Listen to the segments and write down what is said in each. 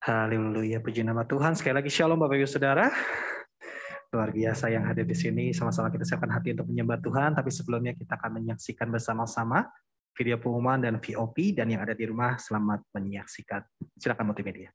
Haleluya, puji nama Tuhan. Sekali lagi shalom Bapak Ibu Saudara. Luar biasa yang hadir di sini. Sama-sama kita siapkan hati untuk menyembah Tuhan. Tapi sebelumnya kita akan menyaksikan bersama-sama video pengumuman dan VOP. Dan yang ada di rumah, selamat menyaksikan. Silakan multimedia.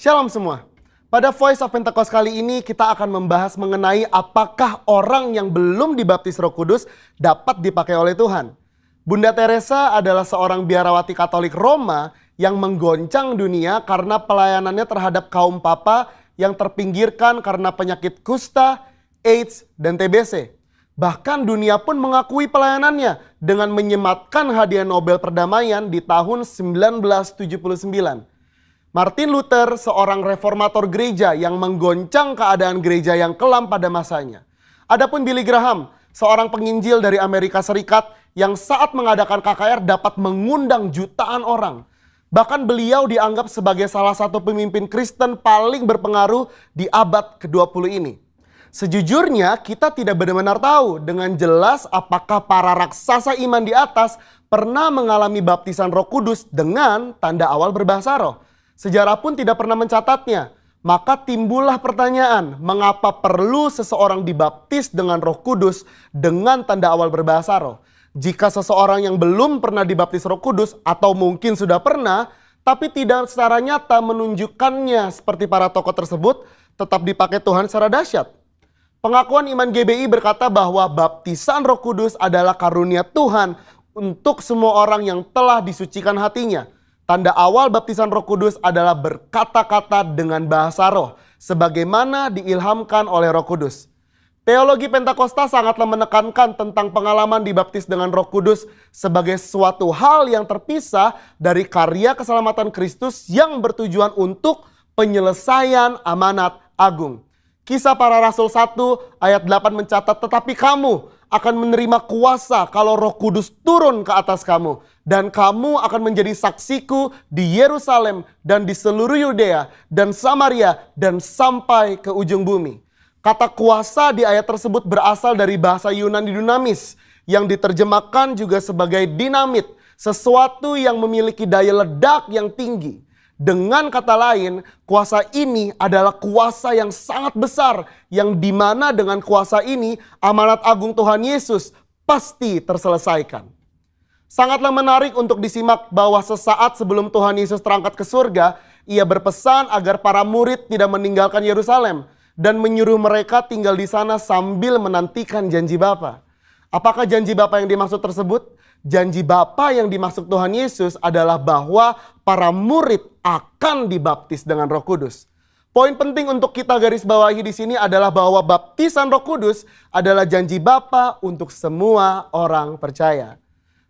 Shalom semua. Pada Voice of Pentecost kali ini kita akan membahas mengenai apakah orang yang belum dibaptis Roh Kudus dapat dipakai oleh Tuhan. Bunda Teresa adalah seorang biarawati Katolik Roma yang menggoncang dunia karena pelayanannya terhadap kaum papa yang terpinggirkan karena penyakit kusta, AIDS, dan TBC. Bahkan dunia pun mengakui pelayanannya dengan menyematkan hadiah Nobel Perdamaian di tahun 1979. Martin Luther, seorang reformator gereja yang menggoncang keadaan gereja yang kelam pada masanya. Adapun Billy Graham, seorang penginjil dari Amerika Serikat yang saat mengadakan KKR dapat mengundang jutaan orang. Bahkan beliau dianggap sebagai salah satu pemimpin Kristen paling berpengaruh di abad ke-20 ini. Sejujurnya kita tidak benar-benar tahu dengan jelas apakah para raksasa iman di atas pernah mengalami baptisan Roh Kudus dengan tanda awal berbahasa roh. Sejarah pun tidak pernah mencatatnya. Maka timbullah pertanyaan, mengapa perlu seseorang dibaptis dengan Roh Kudus dengan tanda awal berbahasa roh? Jika seseorang yang belum pernah dibaptis Roh Kudus atau mungkin sudah pernah, tapi tidak secara nyata menunjukkannya seperti para tokoh tersebut, tetap dipakai Tuhan secara dahsyat. Pengakuan Iman GBI berkata bahwa baptisan Roh Kudus adalah karunia Tuhan untuk semua orang yang telah disucikan hatinya. Tanda awal baptisan Roh Kudus adalah berkata-kata dengan bahasa roh, sebagaimana diilhamkan oleh Roh Kudus. Teologi Pentakosta sangatlah menekankan tentang pengalaman dibaptis dengan Roh Kudus sebagai suatu hal yang terpisah dari karya keselamatan Kristus yang bertujuan untuk penyelesaian amanat agung. Kisah Para Rasul 1 ayat 8 mencatat, tetapi kamu akan menerima kuasa kalau Roh Kudus turun ke atas kamu. Dan kamu akan menjadi saksiku di Yerusalem dan di seluruh Yudea dan Samaria dan sampai ke ujung bumi. Kata kuasa di ayat tersebut berasal dari bahasa Yunani dunamis yang diterjemahkan juga sebagai dinamit, sesuatu yang memiliki daya ledak yang tinggi. Dengan kata lain, kuasa ini adalah kuasa yang sangat besar yang dimana dengan kuasa ini amanat agung Tuhan Yesus pasti terselesaikan. Sangatlah menarik untuk disimak bahwa sesaat sebelum Tuhan Yesus terangkat ke surga, ia berpesan agar para murid tidak meninggalkan Yerusalem dan menyuruh mereka tinggal di sana sambil menantikan janji Bapa. Apakah janji Bapa yang dimaksud tersebut? Janji Bapa yang dimaksud Tuhan Yesus adalah bahwa para murid akan dibaptis dengan Roh Kudus. Poin penting untuk kita garis bawahi di sini adalah bahwa baptisan Roh Kudus adalah janji Bapa untuk semua orang percaya.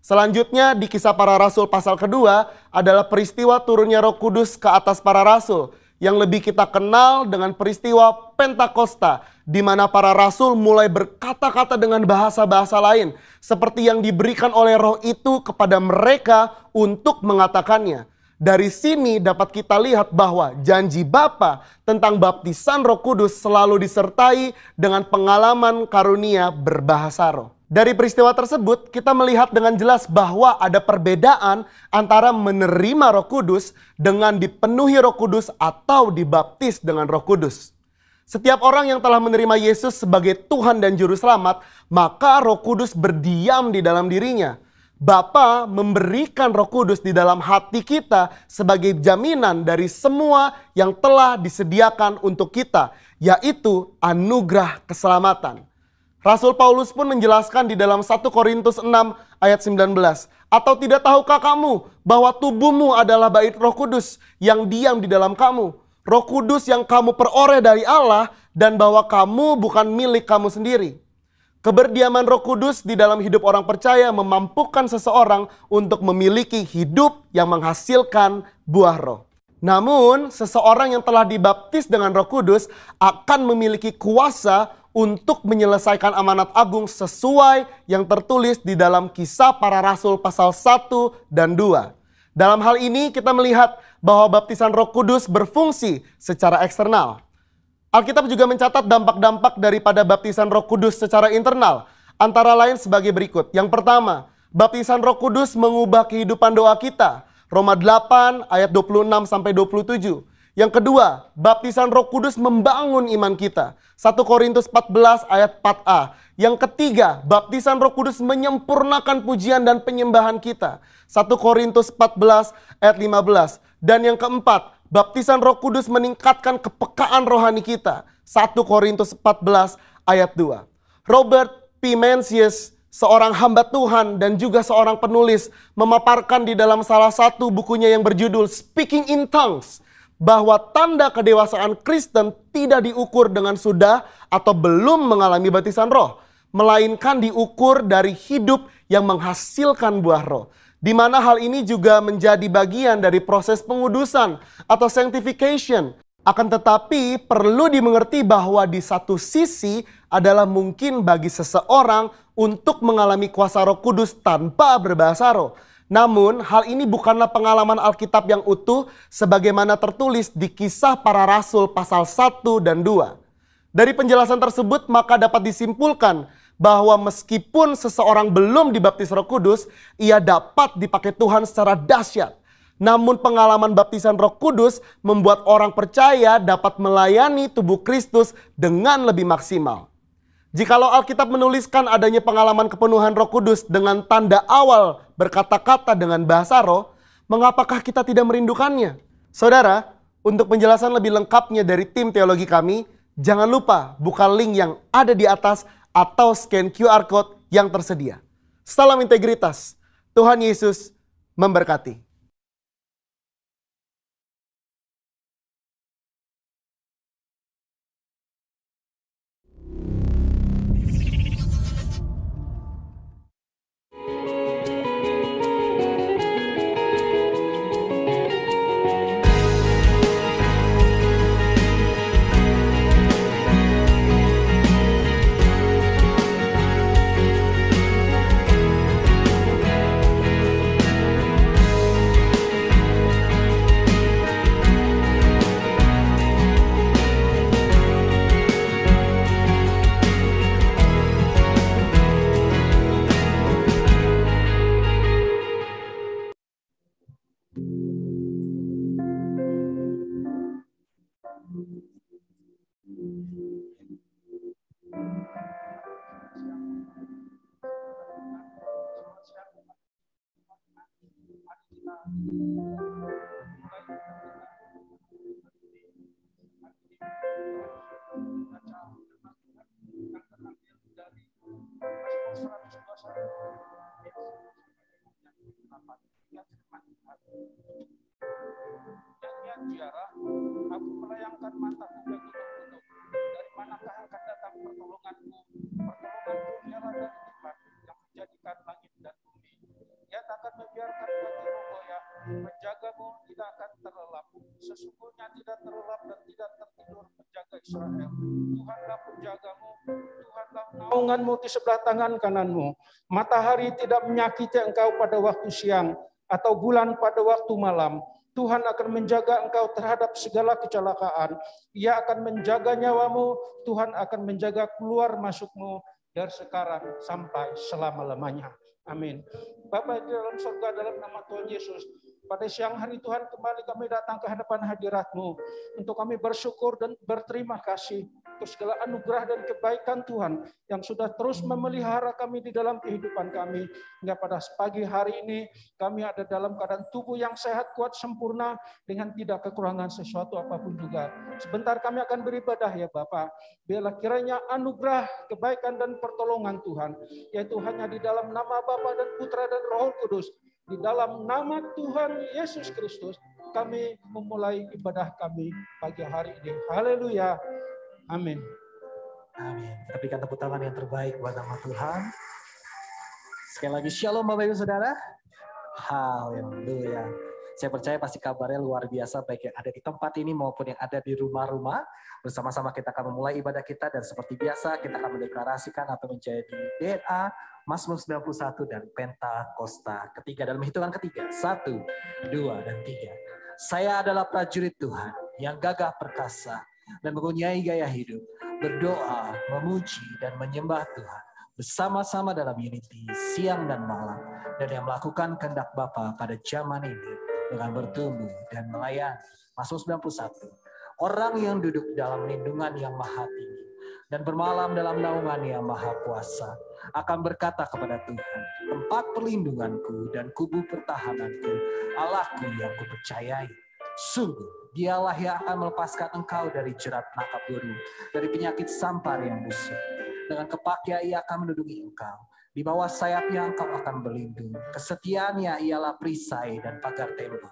Selanjutnya di Kisah Para Rasul pasal kedua adalah peristiwa turunnya Roh Kudus ke atas para rasul yang lebih kita kenal dengan peristiwa Pentakosta, di mana para rasul mulai berkata-kata dengan bahasa-bahasa lain seperti yang diberikan oleh Roh itu kepada mereka untuk mengatakannya. Dari sini dapat kita lihat bahwa janji Bapa tentang baptisan Roh Kudus selalu disertai dengan pengalaman karunia berbahasa roh. Dari peristiwa tersebut kita melihat dengan jelas bahwa ada perbedaan antara menerima Roh Kudus dengan dipenuhi Roh Kudus atau dibaptis dengan Roh Kudus. Setiap orang yang telah menerima Yesus sebagai Tuhan dan Juru Selamat, maka Roh Kudus berdiam di dalam dirinya. Bapa memberikan Roh Kudus di dalam hati kita sebagai jaminan dari semua yang telah disediakan untuk kita, yaitu anugerah keselamatan. Rasul Paulus pun menjelaskan di dalam 1 Korintus 6 ayat 19. Atau tidak tahukah kamu bahwa tubuhmu adalah bait Roh Kudus yang diam di dalam kamu? Roh Kudus yang kamu peroleh dari Allah dan bahwa kamu bukan milik kamu sendiri. Keberdiaman Roh Kudus di dalam hidup orang percaya memampukan seseorang untuk memiliki hidup yang menghasilkan buah roh. Namun seseorang yang telah dibaptis dengan Roh Kudus akan memiliki kuasa untuk menyelesaikan amanat agung sesuai yang tertulis di dalam Kisah Para Rasul pasal 1 dan 2. Dalam hal ini kita melihat bahwa baptisan Roh Kudus berfungsi secara eksternal. Alkitab juga mencatat dampak-dampak daripada baptisan Roh Kudus secara internal, antara lain sebagai berikut. Yang pertama, baptisan Roh Kudus mengubah kehidupan doa kita. Roma 8 ayat 26-27. Yang kedua, baptisan Roh Kudus membangun iman kita. 1 Korintus 14 ayat 4a. Yang ketiga, baptisan Roh Kudus menyempurnakan pujian dan penyembahan kita. 1 Korintus 14 ayat 15. Dan yang keempat, Baptisan Roh Kudus meningkatkan kepekaan rohani kita. 1 Korintus 14 ayat 2. Robert P. Mencius, seorang hamba Tuhan dan juga seorang penulis, memaparkan di dalam salah satu bukunya yang berjudul Speaking in Tongues, bahwa tanda kedewasaan Kristen tidak diukur dengan sudah atau belum mengalami baptisan roh, melainkan diukur dari hidup yang menghasilkan buah roh. Di mana hal ini juga menjadi bagian dari proses pengudusan atau sanctification. Akan tetapi perlu dimengerti bahwa di satu sisi adalah mungkin bagi seseorang untuk mengalami kuasa Roh Kudus tanpa berbahasa roh. Namun hal ini bukanlah pengalaman Alkitab yang utuh sebagaimana tertulis di Kisah Para Rasul pasal 1 dan 2. Dari penjelasan tersebut maka dapat disimpulkan bahwa meskipun seseorang belum dibaptis Roh Kudus, ia dapat dipakai Tuhan secara dahsyat. Namun pengalaman baptisan Roh Kudus membuat orang percaya dapat melayani tubuh Kristus dengan lebih maksimal. Jikalau Alkitab menuliskan adanya pengalaman kepenuhan Roh Kudus dengan tanda awal berkata-kata dengan bahasa roh, mengapakah kita tidak merindukannya? Saudara, untuk penjelasan lebih lengkapnya dari tim teologi kami, jangan lupa buka link yang ada di atas atau scan QR Code yang tersedia. Salam integritas. Tuhan Yesus memberkati. Ziarah, aku melayangkan mataku bagi penutup. Dari manakah akan datang pertolonganku? Pertolonganku ialah dari Tuhan yang menjadikan langit dan bumi. Ia tak akan membiarkan kakimu goyah, menjagamu tidak akan terlelap. Sesungguhnya tidak terlelap dan tidak tertidur menjaga Israel. Tuhanlah penjagamu, Tuhanlah naunganmu di sebelah tangan kananmu. Matahari tidak menyakiti engkau pada waktu siang, atau bulan pada waktu malam. Tuhan akan menjaga engkau terhadap segala kecelakaan. Ia akan menjaga nyawamu. Tuhan akan menjaga keluar masukmu dari sekarang sampai selama-lamanya. Amin. Bapa di dalam surga, dalam nama Tuhan Yesus, pada siang hari Tuhan kembali kami datang ke hadapan hadirat-Mu untuk kami bersyukur dan berterima kasih untuk segala anugerah dan kebaikan Tuhan yang sudah terus memelihara kami di dalam kehidupan kami. Hingga pada pagi hari ini kami ada dalam keadaan tubuh yang sehat, kuat, sempurna dengan tidak kekurangan sesuatu apapun juga. Sebentar kami akan beribadah ya Bapa. Biarlah kiranya anugerah, kebaikan dan pertolongan Tuhan, yaitu hanya di dalam nama Bapa dan Putra dan Roh Kudus, di dalam nama Tuhan Yesus Kristus, kami memulai ibadah kami pagi hari ini. Haleluya. Amin. Amin. Kita berikan tepuk tangan yang terbaik buat nama Tuhan. Sekali lagi shalom Bapak Ibu Saudara. Haleluya. Saya percaya pasti kabarnya luar biasa baik yang ada di tempat ini maupun yang ada di rumah-rumah. Bersama-sama kita akan memulai ibadah kita dan seperti biasa kita akan mendeklarasikan apa menjadi DNA Mazmur 91 dan Pentakosta ketiga dalam hitungan ketiga. 1, 2, dan 3. Saya adalah prajurit Tuhan yang gagah perkasa dan mempunyai gaya hidup, berdoa, memuji, dan menyembah Tuhan bersama-sama dalam unity siang dan malam, dan yang melakukan kehendak Bapa pada zaman ini dengan bertumbuh dan melayani. Mazmur 91. Orang yang duduk dalam lindungan yang maha tinggi dan bermalam dalam naungan yang maha kuasa akan berkata kepada Tuhan, tempat perlindunganku dan kubu pertahananku, Allahku yang kupercayai. Sungguh, dialah yang akan melepaskan engkau dari jerat nangkap burung, dari penyakit sampar yang busuk. Dengan kepaknya ia akan melindungi engkau. Di bawah sayapnya engkau akan berlindung. Kesetiaannya ialah perisai dan pagar tembok.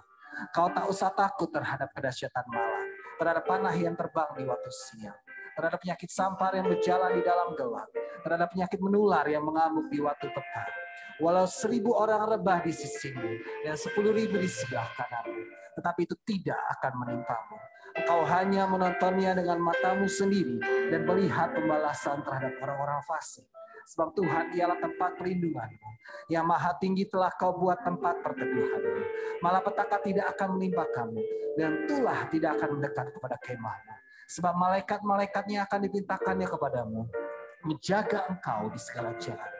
Kau tak usah takut terhadap kedahsyatan malam, terhadap panah yang terbang di waktu siang, terhadap penyakit sampar yang berjalan di dalam gelap, terhadap penyakit menular yang mengamuk di waktu petang. Walau 1000 orang rebah di sisimu dan 10.000 di sebelah kananmu, tetapi itu tidak akan menimpamu. Engkau hanya menontonnya dengan matamu sendiri dan melihat pembalasan terhadap orang-orang fasik. Sebab Tuhan ialah tempat perlindunganmu. Yang Maha Tinggi telah kau buat tempat perteduhanmu. Malapetaka tidak akan menimpa kamu, dan tulah tidak akan mendekat kepada kemahmu. Sebab malaikat-malaikatnya akan dipintakannya kepadamu, menjaga engkau di segala jalan.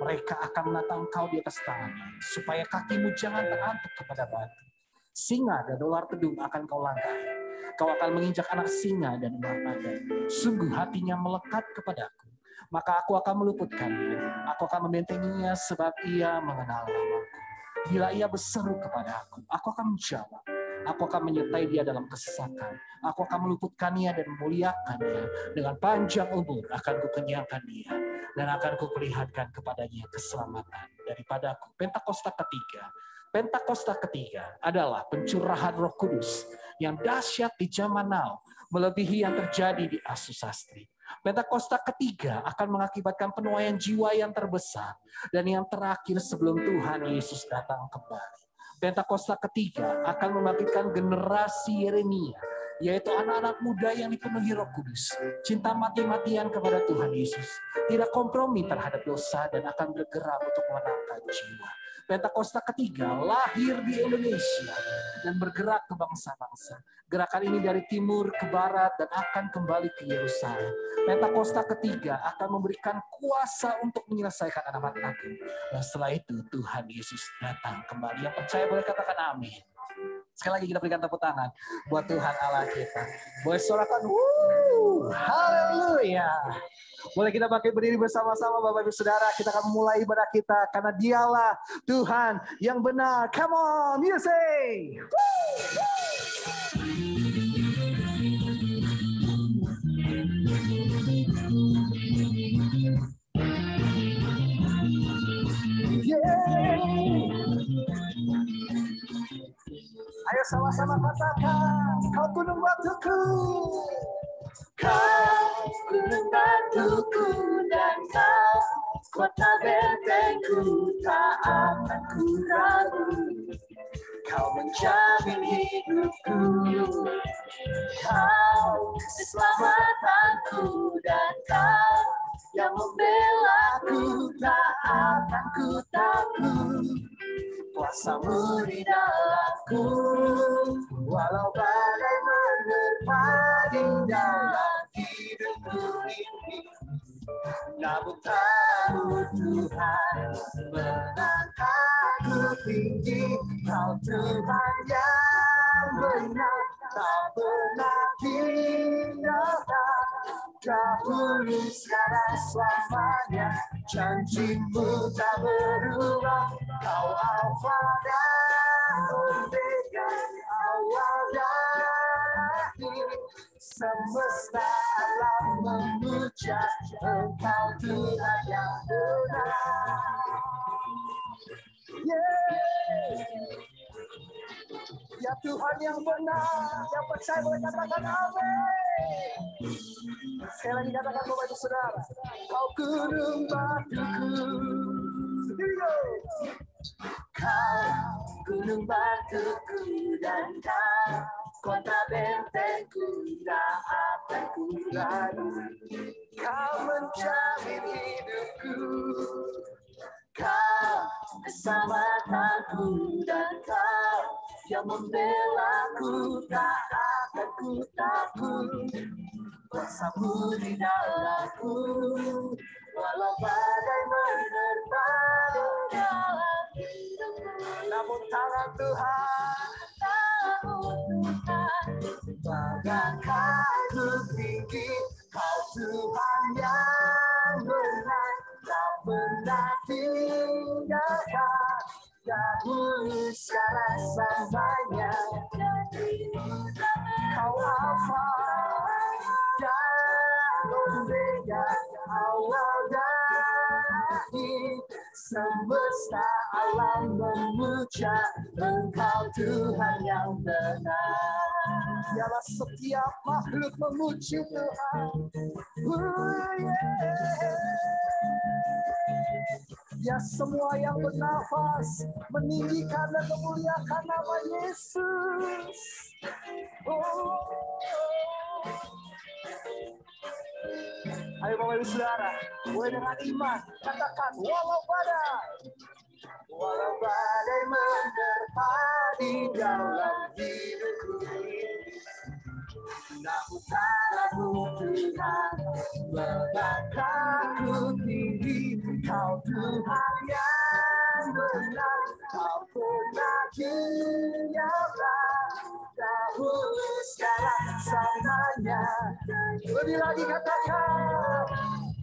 Mereka akan menatang engkau di atas tangannya, supaya kakimu jangan terantuk kepada batu. Singa dan ular tedung akan kau langgahi. Kau akan menginjak anak singa dan ular naga. Sungguh hatinya melekat kepadaku. Maka aku akan meluputkannya. Aku akan membentenginya sebab ia mengenal namaku. Bila ia berseru kepada aku akan menjawab. Aku akan menyertai dia dalam kesesakan. Aku akan meluputkannya dan memuliakannya. Dengan panjang umur akan kukenyangkan dia. Dan akan kuperlihatkan kepadanya keselamatan daripadaku. Pentakosta ketiga adalah pencurahan Roh Kudus yang dahsyat di zaman now, melebihi yang terjadi di Asusastri. Pentakosta ketiga akan mengakibatkan penuaian jiwa yang terbesar dan yang terakhir sebelum Tuhan Yesus datang kembali. Pentakosta ketiga akan membangkitkan generasi Yeremia, yaitu anak-anak muda yang dipenuhi Roh Kudus, cinta mati-matian kepada Tuhan Yesus, tidak kompromi terhadap dosa dan akan bergerak untuk memenangkan jiwa. Pentakosta ketiga lahir di Indonesia dan bergerak ke bangsa-bangsa. Gerakan ini dari timur ke barat dan akan kembali ke Yerusalem. Pentakosta ketiga akan memberikan kuasa untuk menyelesaikan amanat agung. Dan setelah itu Tuhan Yesus datang kembali. Yang percaya boleh katakan amin. Sekali lagi kita berikan tepuk tangan buat Tuhan Allah kita. Boleh sorakan, haleluya. Boleh kita bangkit berdiri bersama-sama Bapak Ibu Saudara. Kita akan mulai ibadah kita karena dialah Tuhan yang benar. Come on, music. Ayo sama-sama katakan, kau gunung batuku. Kau gunung batuku dan kau kota bentengku, tak akan ku ragu. Kau menjamin hidupku, kau keselamatanku dan kau yang membelaku, tak akan ku takut. Kuasamu di dalamku, walau badai menerpa di dalam hidupku ini. Namun tahu Tuhan mengangkatku tinggi. Kau Tuhan yang benar, tak pernah tinggalkan. Dahulu sekarang selamanya, janjimu tak berubah. Kau Alfa dan Omega, awal dan akhir. Semesta alam memuja Engkau Tuhan yang benar. Ya Tuhan yang benar, yang percaya boleh katakan amin. Sekali lagi katakan Bapak Ibu Saudara, kau gunung batuku. Kau gunung batuku dan kau kota bentengku, tak akan ku ragu. Kau menjamin hidupku, kau keselamatanku dan kau yang membelaku, tak akan ku takut. Kuasamu di dalamku, walau badai menerpa di dalam hidupku. Namun tangan Tuhan, bagaikanku tinggi. Kau Tuhan yang benar, tak pernah tinggalkan. Dahulu sekarang selamanya, semesta alam memuja Engkau Tuhan yang benar. Biarlah setiap makhluk memuji Tuhan. Ya semua yang bernafas meninggikan dan memuliakan nama Yesus. Ayo Bapak Ibu Saudara, mulai dengan iman katakan walau badai menerpa di dalam hidupku ini, namun tanganmu Tuhan mengangkatku tinggi. Kau Tuhan yang benar, Kau pernah menyerah dahulu sekarang selamanya. Lebih lagi katakan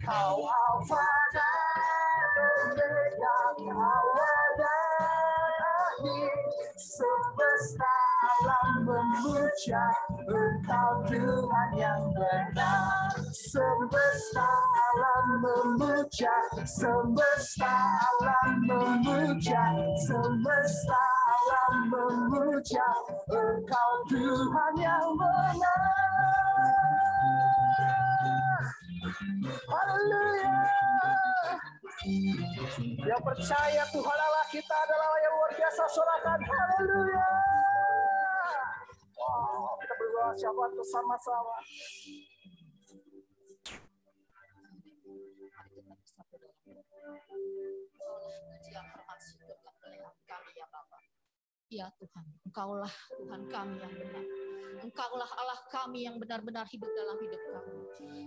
Kau Alfa dan Omega, Kau awal dan akhir. Semesta alam memuja Engkau Tuhan yang benar. Semesta alam memuja, semesta alam memuja, semesta alam memuja Engkau Tuhan yang benar. Haleluya. Yang percaya Tuhan Allah kita adalah Allah yang luar biasa, sorakan haleluya. Wow, kita berdoa syafaat bersama-sama. Ya Tuhan, Engkaulah Tuhan kami yang benar. Engkaulah Allah kami yang benar-benar hidup dalam hidup kami.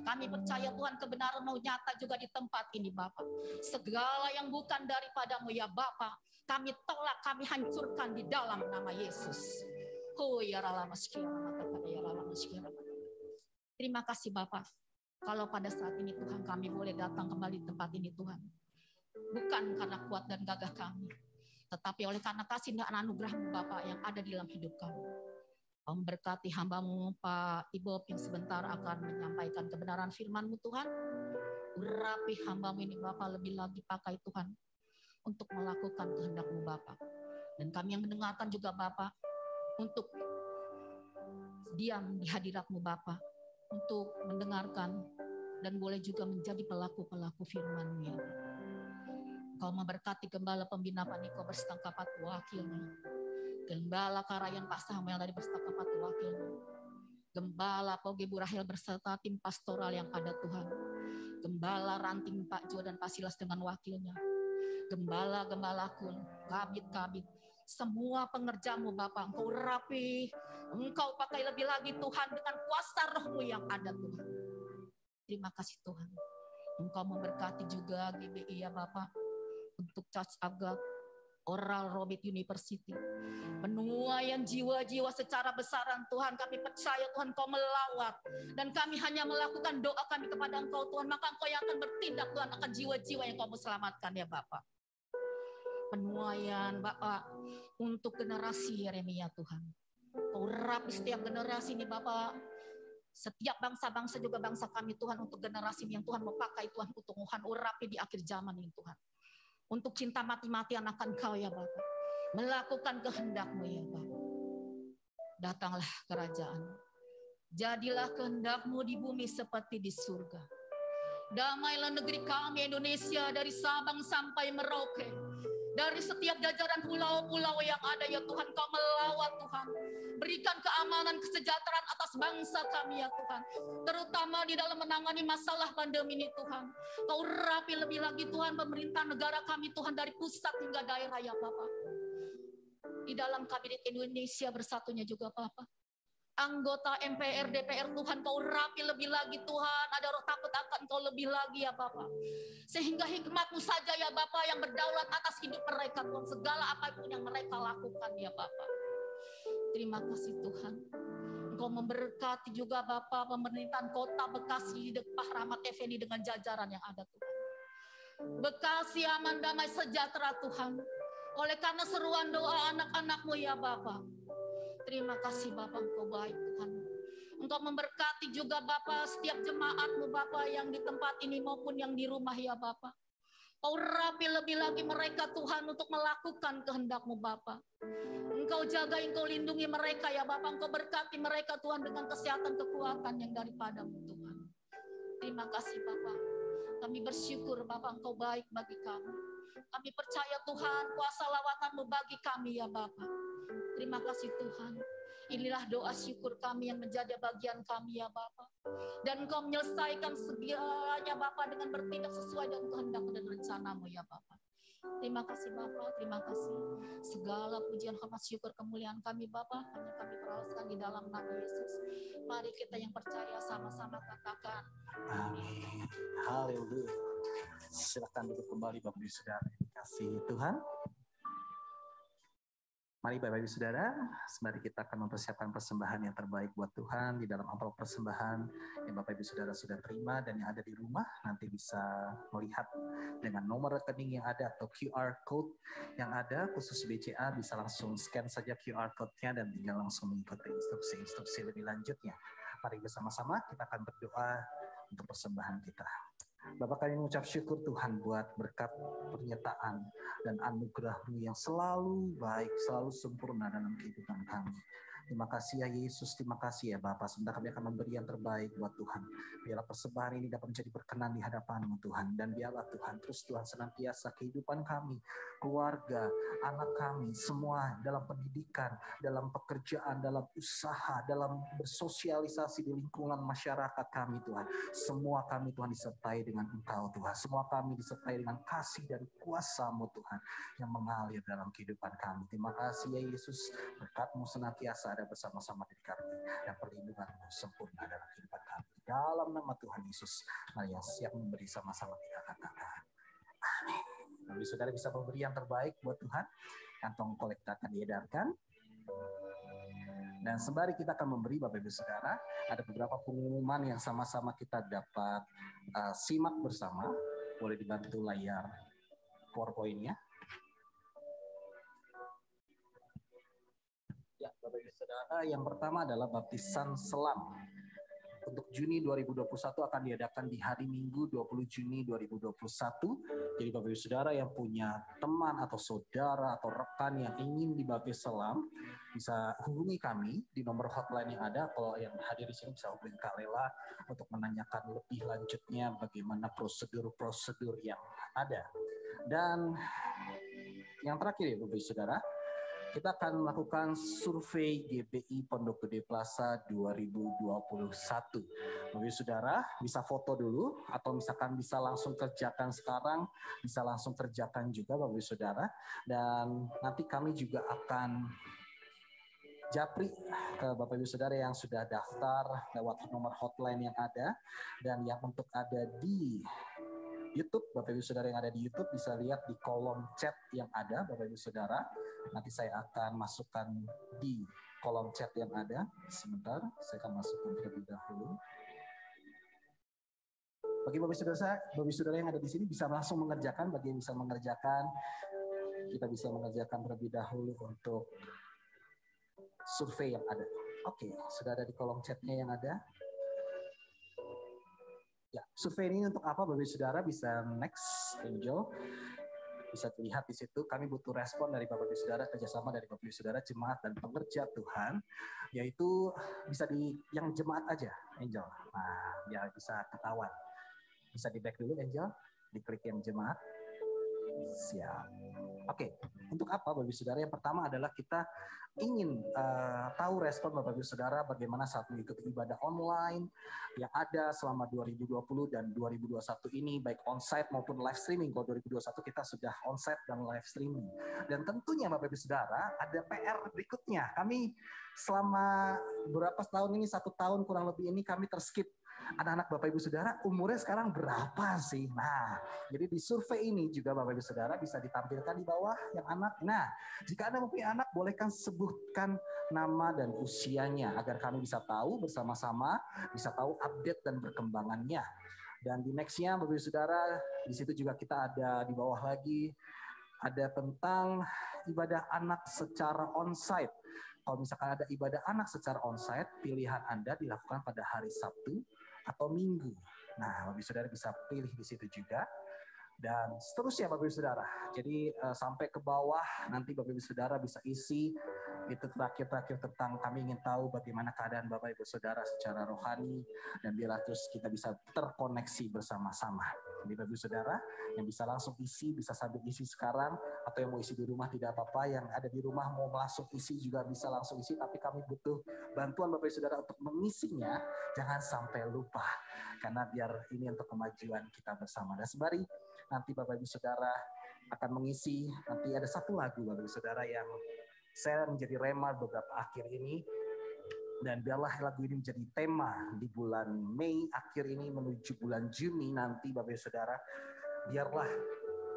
Kami percaya Tuhan kebenaran-Mu nyata juga di tempat ini Bapa. Segala yang bukan daripada-Mu ya Bapa, kami tolak, kami hancurkan di dalam nama Yesus. Oh ya ralama sekian. Terima kasih Bapa. Kalau pada saat ini Tuhan kami boleh datang kembali di tempat ini Tuhan. Bukan karena kuat dan gagah kami, tetapi oleh karena kasih dan anugerah-Mu Bapa yang ada di dalam hidup kami. Memberkati hamba-Mu Pak Ibob yang sebentar akan menyampaikan kebenaran firman-Mu Tuhan. Urapi hamba-Mu ini Bapa lebih lagi pakai Tuhan untuk melakukan kehendak-Mu Bapa. Dan kami yang mendengarkan juga Bapa untuk diam di hadirat-Mu Bapa, untuk mendengarkan dan boleh juga menjadi pelaku-pelaku firman-Mu ya. Kau memberkati gembala pembina Paniko berserta kapatu wakilnya. Gembala Karayan Pak Samuel dari berserta kapatu wakilnya. Gembala Poge Burahel berserta tim pastoral yang ada Tuhan. Gembala Ranting Pak Jo dan Pak Silas dengan wakilnya. Gembala Kun, kabit-kabit. Semua pengerja-Mu Bapa, Engkau rapi. Engkau pakai lebih lagi Tuhan dengan kuasa Roh-Mu yang ada Tuhan. Terima kasih Tuhan. Engkau memberkati juga GBI ya Bapak. Untuk Church Agak Oral Robert University, penuaian jiwa-jiwa secara besaran Tuhan, kami percaya Tuhan Kau melawat dan kami hanya melakukan doa kami kepada Engkau Tuhan, maka Engkau yang akan bertindak Tuhan akan jiwa-jiwa yang Kau mau selamatkan ya Bapak. Penuaian Bapak untuk generasi Yeremia Tuhan, Kau rapi setiap generasi ini Bapak, setiap bangsa-bangsa juga bangsa kami Tuhan, untuk generasi yang Tuhan mau pakai Tuhan untuk Tuhan urapi di akhir zaman ini Tuhan. Untuk cinta mati-matian akan Kau ya Bapa, melakukan kehendak-Mu ya Bapa. Datanglah kerajaan, jadilah kehendak-Mu di bumi seperti di surga. Damailah negeri kami Indonesia dari Sabang sampai Merauke, dari setiap jajaran pulau-pulau yang ada ya Tuhan. Kau melawat Tuhan, berikan keamanan kesejahteraan atas bangsa kami ya Tuhan, terutama di dalam menangani masalah pandemi ini Tuhan. Kau rapi lebih lagi Tuhan pemerintah negara kami Tuhan, dari pusat hingga daerah ya Bapak. Di dalam kabinet Indonesia bersatunya juga Bapak, anggota MPR, DPR Tuhan, Kau rapi lebih lagi Tuhan, ada roh takut akan Kau lebih lagi ya Bapak, sehingga hikmat-Mu saja ya Bapak yang berdaulat atas hidup mereka Tuhan, segala apapun yang mereka lakukan ya Bapak. Terima kasih Tuhan. Engkau memberkati juga Bapak pemerintahan kota Bekasi, Pak Rahmat Effendi dengan jajaran yang ada Tuhan. Bekasi aman damai sejahtera Tuhan, oleh karena seruan doa anak-anak-Mu ya Bapak. Terima kasih Bapak, Engkau baik Tuhan. Engkau memberkati juga Bapak setiap jemaat-Mu Bapak yang di tempat ini maupun yang di rumah ya Bapak. Kau rapi lebih lagi mereka Tuhan untuk melakukan kehendak-Mu Bapa. Engkau jaga, Engkau lindungi mereka ya Bapa. Engkau berkati mereka Tuhan dengan kesehatan, kekuatan yang daripada-Mu Tuhan. Terima kasih Bapa. Kami bersyukur Bapa, Engkau baik bagi kami. Kami percaya Tuhan kuasa lawatan-Mu bagi kami ya Bapa. Terima kasih Tuhan. Inilah doa syukur kami yang menjadi bagian kami ya Bapa. Dan Engkau menyelesaikan segalanya Bapa dengan bertindak sesuai dengan kehendak dan rencana-Mu ya Bapa. Terima kasih Bapa, terima kasih. Segala pujian, hormat, syukur, kemuliaan kami Bapa hanya kami perolehkan di dalam nama Yesus. Mari kita yang percaya sama-sama katakan Amin. Haleluya. Silakan duduk kembali Bapak Ibu Saudara. Kasih Tuhan. Mari Bapak Ibu Saudara, sembari kita akan mempersiapkan persembahan yang terbaik buat Tuhan di dalam amplop persembahan yang Bapak Ibu Saudara sudah terima dan yang ada di rumah nanti bisa melihat dengan nomor rekening yang ada atau QR code yang ada khusus BCA, bisa langsung scan saja QR code-nya dan tinggal langsung mengikuti instruksi-instruksi lebih lanjutnya. Mari bersama-sama kita akan berdoa untuk persembahan kita. Bapak, kami mengucap syukur Tuhan buat berkat penyertaan dan anugerah-Mu yang selalu baik, selalu sempurna dalam kehidupan kami. Terima kasih ya Yesus, terima kasih ya Bapak. Sebentar kami akan memberi yang terbaik buat Tuhan. Biarlah persembahan ini dapat menjadi berkenan di hadapan-Mu Tuhan. Dan biarlah Tuhan, terus Tuhan senantiasa kehidupan kami, keluarga, anak kami, semua dalam pendidikan, dalam pekerjaan, dalam usaha, dalam bersosialisasi di lingkungan masyarakat kami Tuhan. Semua kami Tuhan disertai dengan Engkau Tuhan. Semua kami disertai dengan kasih dan kuasa-Mu Tuhan yang mengalir dalam kehidupan kami. Terima kasih ya Yesus, berkat-Mu senantiasa ada bersama-sama di kami dan perlindungan-Mu sempurna dalam kehidupan kami. Dalam nama Tuhan Yesus, mari yang siap memberi sama-sama kita katakan amin. Lalu saudara bisa memberi yang terbaik buat Tuhan. Kantong kolekta akan diedarkan. Dan sembari kita akan memberi Bapak Ibu Saudara, ada beberapa pengumuman yang sama-sama kita dapat simak bersama. Boleh dibantu layar PowerPoint-nya. Ya, Bapak Ibu Saudara, yang pertama adalah baptisan selam. Untuk Juni 2021 akan diadakan di hari Minggu 20 Juni 2021. Jadi Bapak Ibu Saudara yang punya teman atau saudara atau rekan yang ingin dibaptis selam, bisa hubungi kami di nomor hotline yang ada. Kalau yang hadir di sini bisa hubungi Kak Lela untuk menanyakan lebih lanjutnya bagaimana prosedur-prosedur yang ada. Dan yang terakhir ya Bapak Ibu Saudara, kita akan melakukan survei GBI Pondok Gede Plaza 2021. Bapak Ibu Saudara bisa foto dulu atau misalkan bisa langsung kerjakan sekarang, bisa langsung kerjakan juga Bapak Ibu Saudara. Dan nanti kami juga akan japri ke Bapak Ibu Saudara yang sudah daftar lewat nomor hotline yang ada dan yang untuk ada di YouTube, Bapak Ibu Saudara yang ada di YouTube bisa lihat di kolom chat yang ada, Bapak Ibu Saudara. Nanti saya akan masukkan di kolom chat yang ada. Sebentar, saya akan masukkan terlebih dahulu. Bagi Bapak Ibu Saudara yang ada di sini bisa langsung mengerjakan, bagi yang bisa mengerjakan, kita bisa mengerjakan terlebih dahulu untuk survei yang ada. Oke, sudah ada di kolom chatnya yang ada. Ya, survei ini untuk apa Bapak Ibu Saudara? Bisa next, Angel. Bisa dilihat di situ. Kami butuh respon dari Bapak Ibu Saudara, kerjasama dari Bapak Ibu Saudara, jemaat dan pengerja Tuhan. Yaitu bisa di yang jemaat aja, Angel. Nah, biar bisa ketahuan. Bisa di back dulu, Angel. Diklik yang jemaat. Siap. Oke, untuk apa Bapak Ibu Saudara? Yang pertama adalah kita ingin tahu respon Bapak Ibu Saudara bagaimana saat mengikuti ibadah online yang ada selama 2020 dan 2021 ini, baik onsite maupun live streaming. Kalau 2021 kita sudah onsite dan live streaming. Dan tentunya Bapak Ibu Saudara ada PR berikutnya. Kami selama beberapa tahun ini, 1 tahun kurang lebih ini kami terskip. Anak-anak Bapak Ibu Saudara umurnya sekarang berapa sih? Nah, jadi di survei ini juga Bapak Ibu Saudara bisa ditampilkan di bawah yang anak. Nah, jika Anda mempunyai anak, bolehkan sebutkan nama dan usianya agar kami bisa tahu bersama-sama, bisa tahu update dan perkembangannya. Dan di nextnya Bapak Ibu Saudara, di situ juga kita ada di bawah lagi ada tentang ibadah anak secara onsite. Kalau misalkan ada ibadah anak secara onsite, pilihan Anda dilakukan pada hari Sabtu atau Minggu. Nah, Bapak Ibu Saudara bisa pilih di situ juga. dan seterusnya Bapak Ibu Saudara. Jadi sampai ke bawah nanti Bapak Ibu Saudara bisa isi itu terakhir-terakhir tentang kami ingin tahu bagaimana keadaan Bapak Ibu Saudara secara rohani dan biar terus kita bisa terkoneksi bersama-sama. Jadi Bapak Ibu Saudara yang bisa langsung isi bisa sambil isi sekarang, atau yang mau isi di rumah tidak apa-apa, yang ada di rumah mau langsung isi juga bisa langsung isi, tapi kami butuh bantuan Bapak Ibu Saudara untuk mengisinya, jangan sampai lupa karena biar ini untuk kemajuan kita bersama. Dan sembari nanti Bapak Ibu Saudara akan mengisi, nanti ada satu lagu Bapak Ibu Saudara yang saya menjadi rema beberapa akhir ini, dan biarlah lagu ini menjadi tema di bulan Mei akhir ini menuju bulan Juni nanti Bapak Ibu Saudara. Biarlah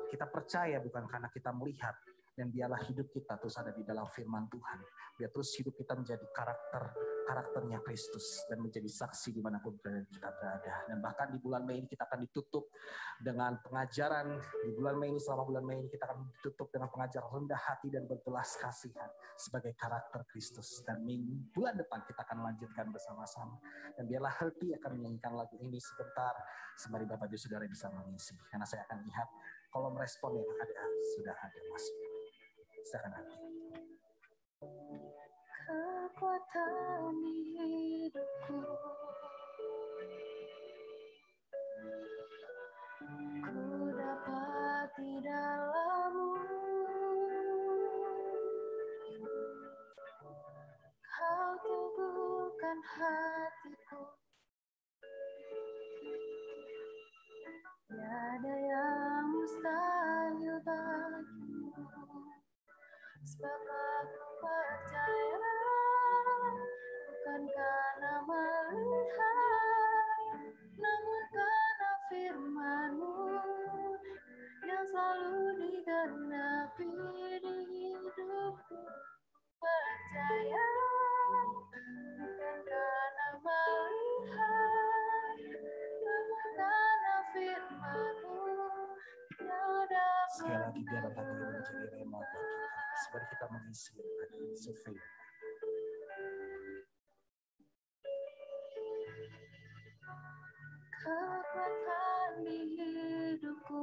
kita percaya bukan karena kita melihat, dan biarlah hidup kita terus ada di dalam firman Tuhan. Biar terus hidup kita menjadi karakternya Kristus dan menjadi saksi dimanapun kita berada. Dan bahkan di bulan Mei ini kita akan ditutup dengan pengajaran. Di bulan Mei ini, selama bulan Mei ini kita akan ditutup dengan pengajaran rendah hati dan berbelas kasihan sebagai karakter Kristus. Dan bulan depan kita akan lanjutkan bersama-sama. Dan biarlah Herti akan menyanyikan lagu ini sebentar. Sembari Bapak Ibu Saudara bisa mengisi. Karena saya akan lihat kolom respon yang ada sudah hadir masuk. Silakan Herti. Kekuatan di hidupku, ku dapat di dalam-Mu. Kau teguhkan hatiku, tiada yang mustahil bagimu. Sebab aku percaya, bukan karena melihat, namun karena firman-Mu yang selalu digenapi di hidupku. Percaya, bukan karena melihat, namun karena firman-Mu tiada. Sekali lagi biar lagu ini menjadi rema bagi kita. Sebab kita mengisi survei. Kekuatan di hidupku,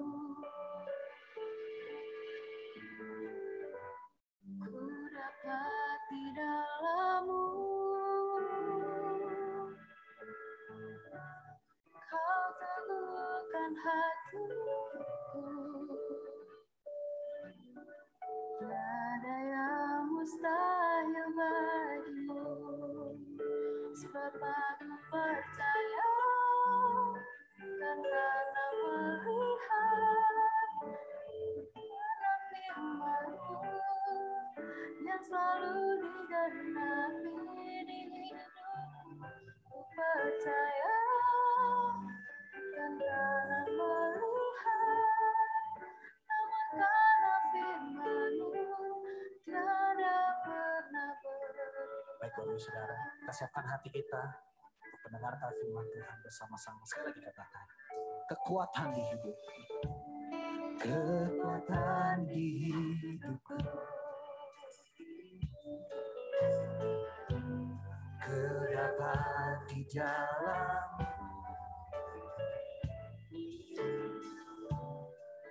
ku dapat di dalam-Mu. Kau teguhkan hatiku, tiada yang mustahil bagimu. Sebab aku percaya, bukan karena melihat, karena firman-Mu yang selalu digenapi di hidupku. Ku percaya, bukan karena melihat, namun karena firman-Mu tiada pernah berubah. Baik Bapak Ibu Saudara, kita siapkan hati kita untuk mendengarkan firman Tuhan bersama-sama. Sekali lagi katakan, kekuatan di hidup. Kekuatan di hidupku, ku dapat di dalam-Mu.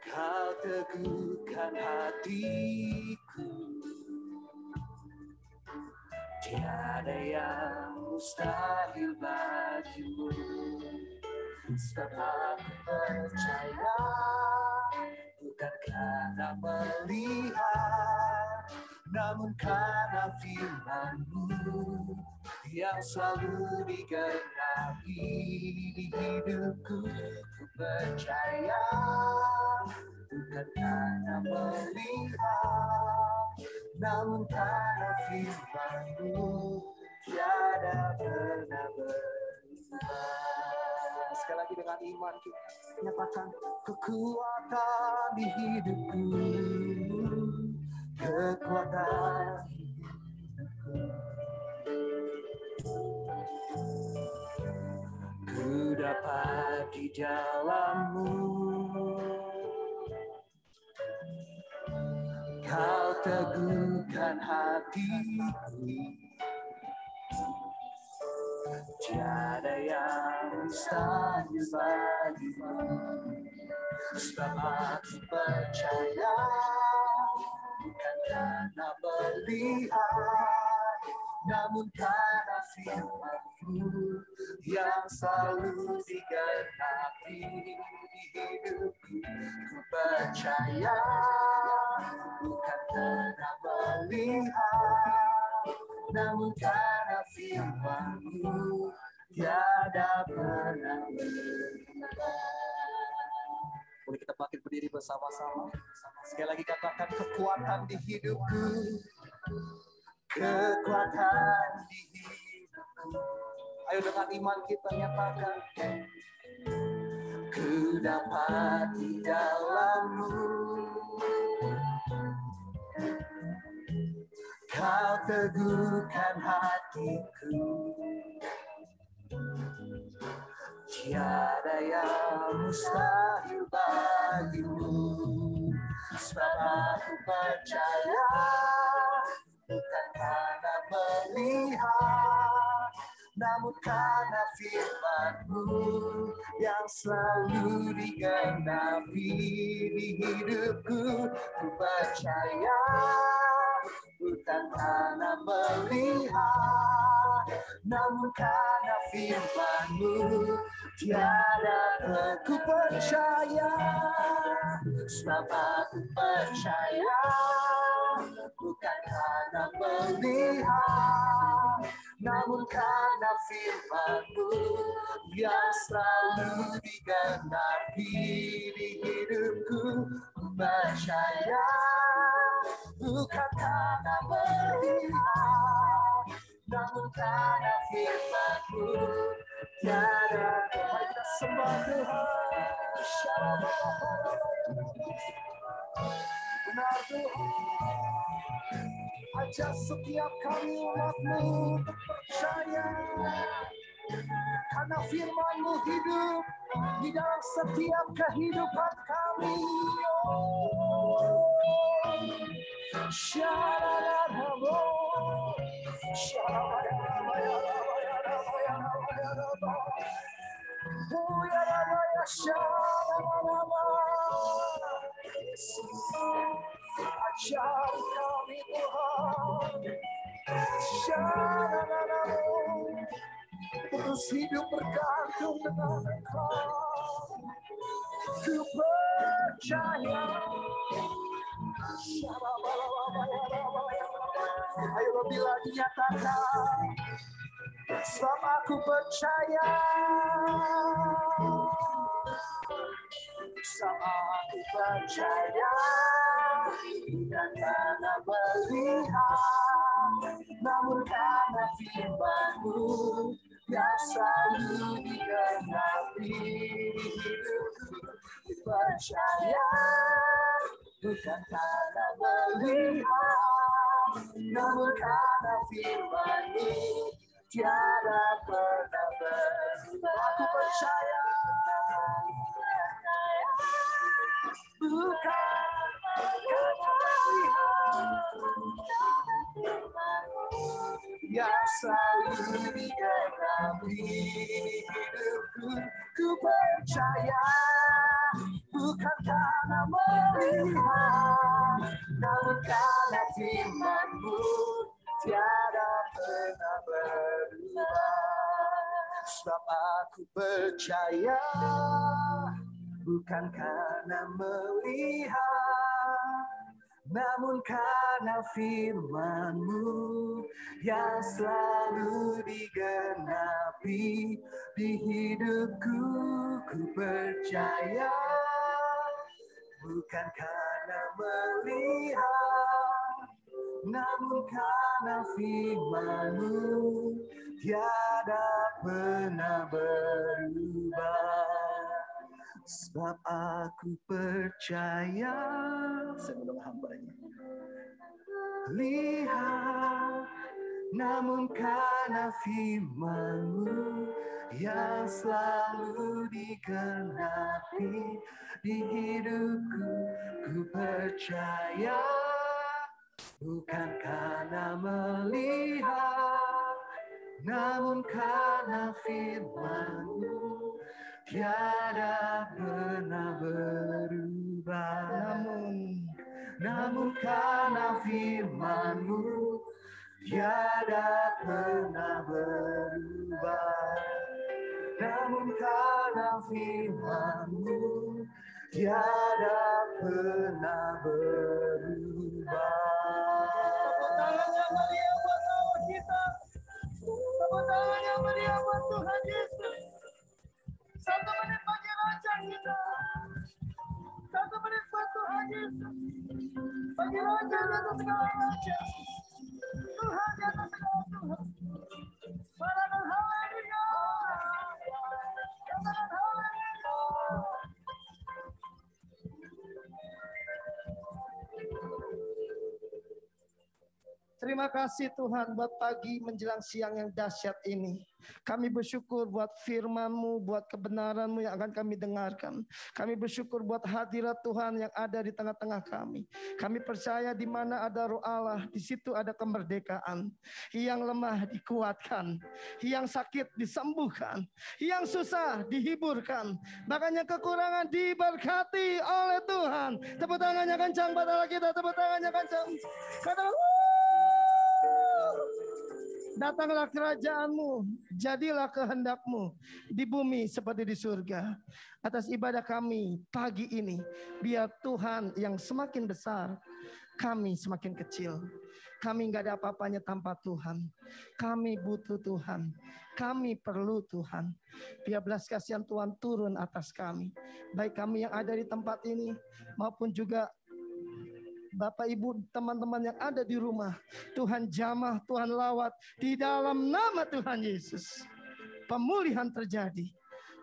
Kau teguhkan hatiku, tiada yang mustahil bagimu. Sebab aku percaya, bukan karena melihat, namun karena firman-Mu yang selalu digenapi di hidupku. Ku percaya, bukan karena melihat, namun karena firman-Mu tiada pernah berubah. Sekali lagi dengan iman kita nyatakan, kekuatan di hidupku, kekuatan di hidupku, ku dapat di dalam-Mu. Kau teguhkan hatiku, tiada yang mustahil bagimu. Sebab aku percaya bukan karena melihat, namun karena firman-Mu yang selalu digenapi di hidupku. Ku percaya bukan karena melihat, namun karena firman-Mu tiada pernah berubah. Boleh kita bangkit berdiri bersama-sama. Sekali lagi katakan kekuatan di hidupku. Kekuatan di hidupku. Ayo dengan iman kita nyatakan. Ku dapat di dalam-Mu. Kau teguhkan hatiku. Tiada yang mustahil bagimu. Sebab aku percaya bukan karena melihat, namun karena firman-Mu yang selalu digenapi di hidupku. Ku percaya bukan karena melihat, namun karena firman-Mu tiada aku percaya. Sebab aku percaya bukan karena melihat, namun karena firman-Mu yang selalu digenapi di hidupku. Ku percaya bukan karena melihat, namun karena firman-Mu tiada. Mari kita sembah Tuhan. Benar Tuhan, ajar setiap kami umat-Mu percaya, karena firman-Mu hidup di dalam setiap kehidupan kami. Ajar kami Tuhan, terus hidup bergantung dengan Engkau. Ku percaya. Ayo lebih lagi nyatakan. Sebab aku percaya. Sebab aku percaya. Bukan karena melihat, namun karena firman-Mu yang selalu digenapi di hidupku. Ku percaya bukan karena melihat, namun karena firman-Mu tiada pernah berubah. Aku percaya bukan karena melihat, yang selalu digenapi hidupku. Ku percaya bukan karena melihat, namun karena firman-Mu tiada pernah berubah. Sebab aku percaya bukan karena melihat, namun karena firman-Mu yang selalu digenapi di hidupku. Ku percaya bukan karena melihat, namun karena firman-Mu tiada pernah berubah. Sebab aku percaya, saya menolong hamba-Nya, lihat, namun karena firman-Mu yang selalu digenapi di hidupku. Ku percaya bukan karena melihat, namun karena firman-Mu tiada pernah berubah. Namun karena firman-Mu tiada pernah berubah. Namun karena firman-Mu tiada pernah berubah. Tepuk tangan yang meriah buat Allah kita. Tepuk tangan yang meriah buat Tuhan Yesus. 1 menit bagi Raja kita. 1 menit buat Tuhan Yesus. Bagi Raja di atas segala Raja. Tuhan di atas segala Tuhan. Katakan haleluya. Katakan haleluya. Terima kasih Tuhan buat pagi menjelang siang yang dahsyat ini. Kami bersyukur buat firman-Mu, buat kebenaran-Mu yang akan kami dengarkan. Kami bersyukur buat hadirat Tuhan yang ada di tengah-tengah kami. Kami percaya di mana ada Roh Allah, di situ ada kemerdekaan. Yang lemah dikuatkan, yang sakit disembuhkan, yang susah dihiburkan. Makanya kekurangan diberkati oleh Tuhan. Tepuk tangannya kencang buat Allah kita, tepuk tangannya kencang. Katakan, datanglah kerajaan-Mu, jadilah kehendak-Mu di bumi seperti di surga. Atas ibadah kami pagi ini, biar Tuhan yang semakin besar, kami semakin kecil. Kami nggak ada apa-apanya tanpa Tuhan. Kami butuh Tuhan. Kami perlu Tuhan. Biar belas kasihan Tuhan turun atas kami. Baik kami yang ada di tempat ini, maupun juga Bapak Ibu teman-teman yang ada di rumah. Tuhan jamah, Tuhan lawat di dalam nama Tuhan Yesus. Pemulihan terjadi,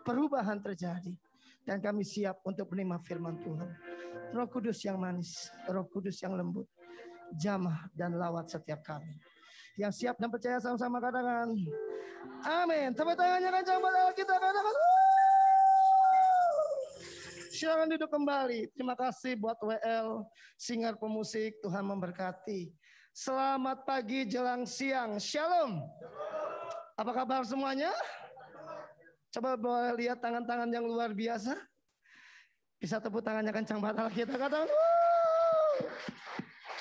perubahan terjadi, dan kami siap untuk menerima firman Tuhan. Roh Kudus yang manis, Roh Kudus yang lembut, jamah dan lawat setiap kami. Yang siap dan percaya sama-sama katakan amin. Tepuk tangannya kencang buat Allah kita, katakan silakan duduk kembali. Terima kasih buat WL, singer pemusik, Tuhan memberkati. Selamat pagi jelang siang. Shalom. Apa kabar semuanya? Coba boleh lihat tangan-tangan yang luar biasa. Bisa tepuk tangannya kencang batal kita katakan.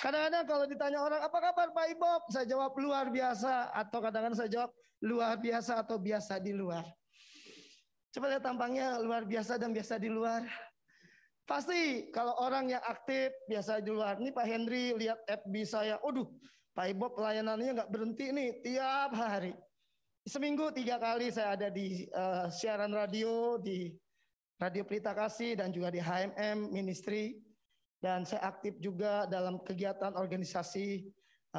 Kadang-kadang kalau ditanya orang, apa kabar Pak Ibob? Saya jawab luar biasa. Atau kadang-kadang saya jawab luar biasa atau biasa di luar. Coba lihat tampangnya luar biasa dan biasa di luar. Pasti kalau orang yang aktif biasa di luar. Ini Pak Henry lihat FB saya. Waduh, Pak Ibob pelayanannya nggak berhenti nih tiap hari. Seminggu 3 kali saya ada di siaran radio, di Radio Pelita Kasih dan juga di HMM Ministry. Dan saya aktif juga dalam kegiatan organisasi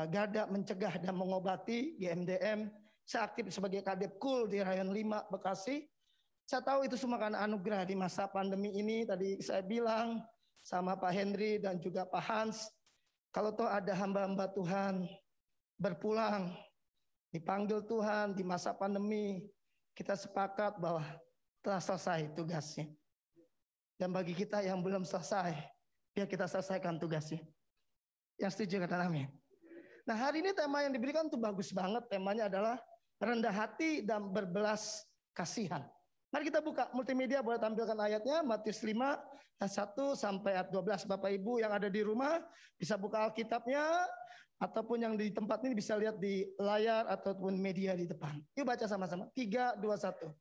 Garda Mencegah dan Mengobati GMDM. Saya aktif sebagai Kadep Kul di Rayon 5 Bekasi. Saya tahu itu semua karena anugerah di masa pandemi ini. Tadi saya bilang sama Pak Henry dan juga Pak Hans, kalau toh ada hamba-hamba Tuhan berpulang, dipanggil Tuhan di masa pandemi, kita sepakat bahwa telah selesai tugasnya. Dan bagi kita yang belum selesai, biar kita selesaikan tugasnya. Yang setuju kata amin. Nah, hari ini tema yang diberikan tuh bagus banget. Temanya adalah rendah hati dan berbelas kasihan. Mari kita buka multimedia, boleh tampilkan ayatnya, Matius 5, ayat 1 sampai ayat 12. Bapak Ibu yang ada di rumah bisa buka Alkitabnya, ataupun yang di tempat ini bisa lihat di layar ataupun media di depan. Yuk baca sama-sama, 3, 2, 1.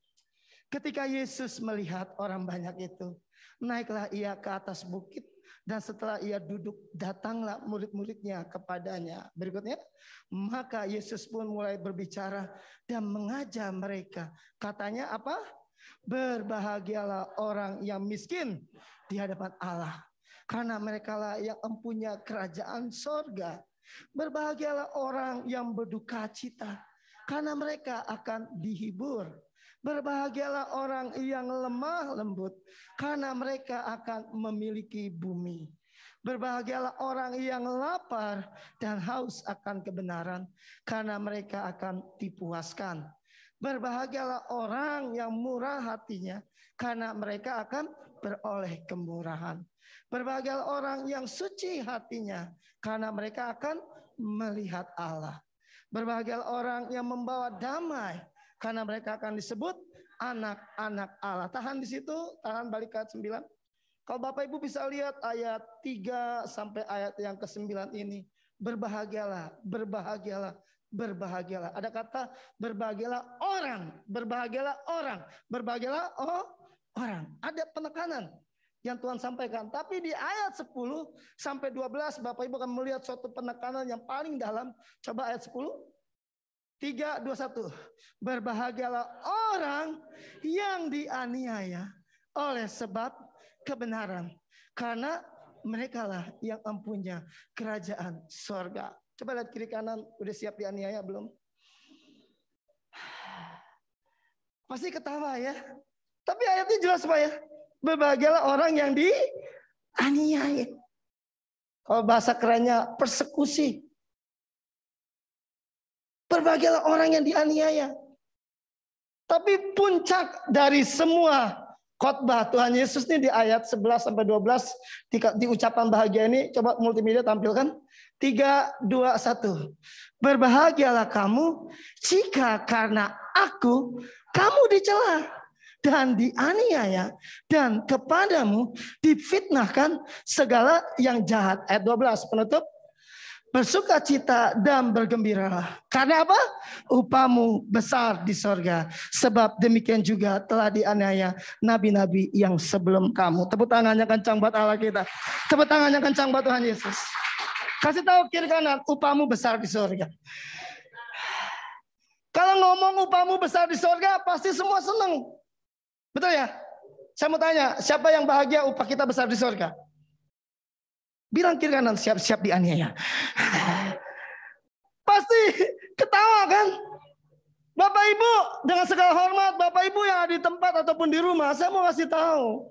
Ketika Yesus melihat orang banyak itu, naiklah ia ke atas bukit, dan setelah ia duduk, datanglah murid-muridnya kepadanya. Berikutnya, maka Yesus pun mulai berbicara dan mengajar mereka. Katanya apa? Berbahagialah orang yang miskin di hadapan Allah, karena mereka lah yang mempunyai kerajaan sorga. Berbahagialah orang yang berduka cita, karena mereka akan dihibur. Berbahagialah orang yang lemah lembut, karena mereka akan memiliki bumi. Berbahagialah orang yang lapar dan haus akan kebenaran, karena mereka akan dipuaskan. Berbahagialah orang yang murah hatinya, karena mereka akan beroleh kemurahan. Berbahagialah orang yang suci hatinya, karena mereka akan melihat Allah. Berbahagialah orang yang membawa damai, karena mereka akan disebut anak-anak Allah. Tahan di situ, tahan balik ke ayat 9. Kalau Bapak Ibu bisa lihat ayat 3 sampai ayat yang ke-9 ini. Berbahagialah, berbahagialah, berbahagialah. Ada kata berbahagialah orang, berbahagialah orang, berbahagialah orang. Ada penekanan yang Tuhan sampaikan. Tapi di ayat 10 sampai 12 Bapak Ibu akan melihat suatu penekanan yang paling dalam. Coba ayat 10. 3, 2, 1. Berbahagialah orang yang dianiaya oleh sebab kebenaran. Karena merekalah yang mempunyai kerajaan sorga. Coba lihat kiri kanan, udah siap dianiaya belum? Pasti ketawa ya. Tapi ayatnya jelas Pak ya. Berbahagialah orang yang dianiaya. Kalau bahasa kerennya persekusi. Berbahagialah orang yang dianiaya. Tapi puncak dari semua khotbah Tuhan Yesus ini di ayat 11 sampai 12 di ucapan bahagia ini, coba multimedia tampilkan. 3, 2, 1. Berbahagialah kamu jika karena aku kamu dicela dan dianiaya dan kepadamu difitnahkan segala yang jahat. Ayat 12 penutup. Bersukacita dan bergembiralah. Karena apa? Upahmu besar di sorga. Sebab demikian juga telah dianiaya nabi-nabi yang sebelum kamu. Tepuk tangannya kencang buat Allah kita. Tepuk tangannya kencang buat Tuhan Yesus. Kasih tahu kiri kanan, upahmu besar di sorga. Kalau ngomong upahmu besar di sorga, pasti semua senang. Betul ya? Saya mau tanya, siapa yang bahagia upah kita besar di sorga? Bilang kiri kanan, siap-siap dianiaya. Pasti ketawa kan? Bapak Ibu, dengan segala hormat, Bapak Ibu yang ada di tempat ataupun di rumah, saya mau kasih tahu.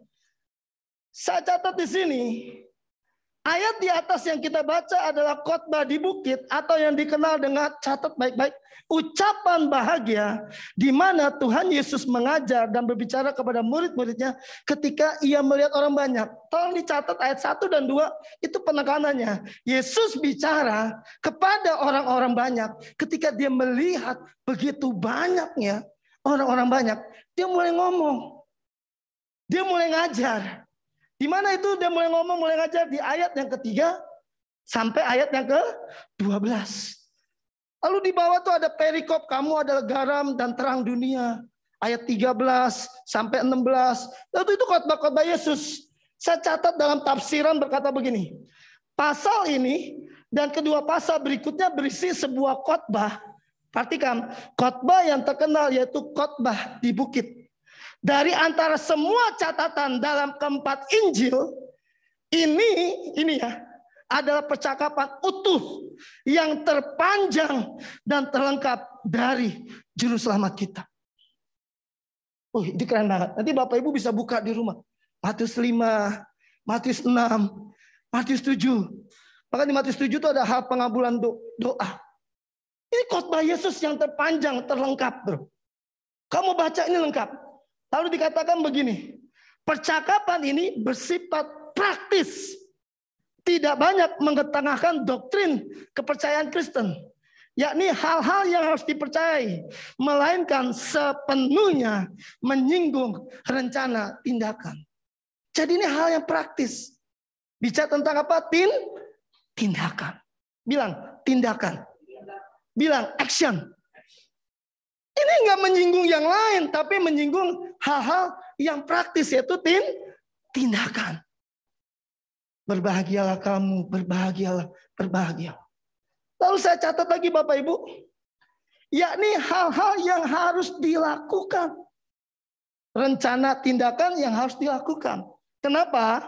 Saya catat di sini, ayat di atas yang kita baca adalah khotbah di bukit atau yang dikenal dengan, catat baik-baik, ucapan bahagia di mana Tuhan Yesus mengajar dan berbicara kepada murid-muridnya ketika ia melihat orang banyak. Tolong dicatat ayat 1 dan 2, itu penekanannya. Yesus bicara kepada orang-orang banyak ketika dia melihat begitu banyaknya orang-orang banyak. Dia mulai ngomong. Dia mulai ngajar. Di mana itu dia mulai ngomong, mulai ngajar? Di ayat yang ketiga sampai ayat yang ke-12. Lalu di bawah tuh ada perikop, kamu adalah garam dan terang dunia. Ayat 13 sampai 16. Lalu itu khotbah-khotbah Yesus. Saya catat dalam tafsiran berkata begini. Pasal ini dan kedua pasal berikutnya berisi sebuah khotbah. Perhatikan, khotbah yang terkenal yaitu khotbah di bukit. Dari antara semua catatan dalam keempat Injil, ini ya, adalah percakapan utuh yang terpanjang dan terlengkap dari juru selamat kita. Oh, ini keren banget. Nanti Bapak Ibu bisa buka di rumah. Matius 5, Matius 6, Matius 7. Maka di Matius 7 itu ada hal pengabulan doa. Ini khotbah Yesus yang terpanjang, terlengkap, bro. Kamu baca ini lengkap. Lalu dikatakan begini, percakapan ini bersifat praktis. Tidak banyak mengetengahkan doktrin kepercayaan Kristen. Yakni hal-hal yang harus dipercayai. Melainkan sepenuhnya menyinggung rencana tindakan. Jadi ini hal yang praktis. Bicara tentang apa? Tindakan. Bilang tindakan. Bilang action. Ini enggak menyinggung yang lain. Tapi menyinggung hal-hal yang praktis. Yaitu tindakan. Berbahagialah kamu, berbahagialah, berbahagia. Lalu saya catat lagi Bapak Ibu. Yakni hal-hal yang harus dilakukan. Rencana tindakan yang harus dilakukan. Kenapa?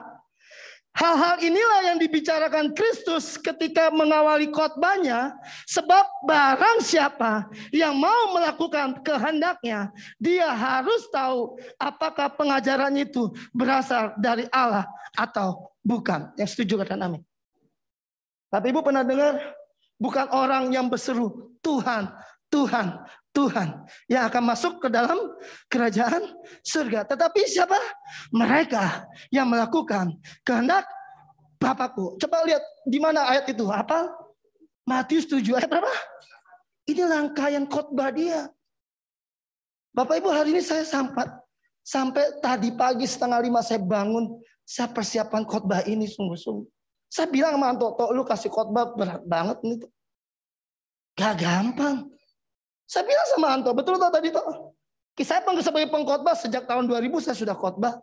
Hal-hal inilah yang dibicarakan Kristus ketika mengawali khotbahnya. Sebab barang siapa yang mau melakukan kehendaknya, dia harus tahu apakah pengajaran itu berasal dari Allah atau bukan. Yang setuju katakan amin. Tapi Ibu pernah dengar, bukan orang yang berseru Tuhan, Tuhan, Tuhan yang akan masuk ke dalam kerajaan surga. Tetapi siapa? Mereka yang melakukan kehendak Bapakku. Coba lihat di mana ayat itu. Apa? Matius 7 ayat berapa? Ini rangkaian khotbah dia. Bapak Ibu, hari ini saya sampai tadi pagi 4:30 saya bangun, saya persiapan khotbah ini sungguh-sungguh. Saya bilang sama Anto, "Tok, lu kasih khotbah berat banget nih, Tok. Gak gampang." Saya bilang sama Anto, betul Tok tadi, Tok? Saya sebagai pengkhotbah sejak tahun 2000 saya sudah khotbah.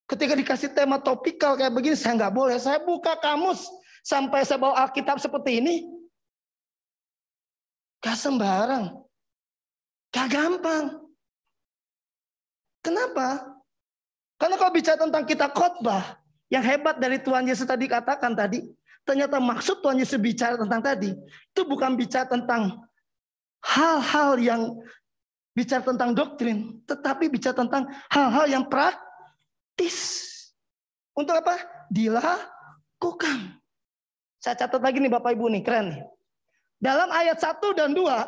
Ketika dikasih tema topikal kayak begini, saya nggak boleh. Saya buka kamus sampai saya bawa Alkitab seperti ini. Gak sembarang. Gak gampang. Kenapa? Karena kalau bicara tentang kita khotbah, yang hebat dari Tuhan Yesus tadi katakan tadi, ternyata maksud Tuhan Yesus bicara tentang tadi, itu bukan bicara tentang hal-hal yang bicara tentang doktrin, tetapi bicara tentang hal-hal yang praktis. Untuk apa? Dilakukan. Saya catat lagi nih Bapak Ibu nih, keren nih. Dalam ayat 1 dan 2,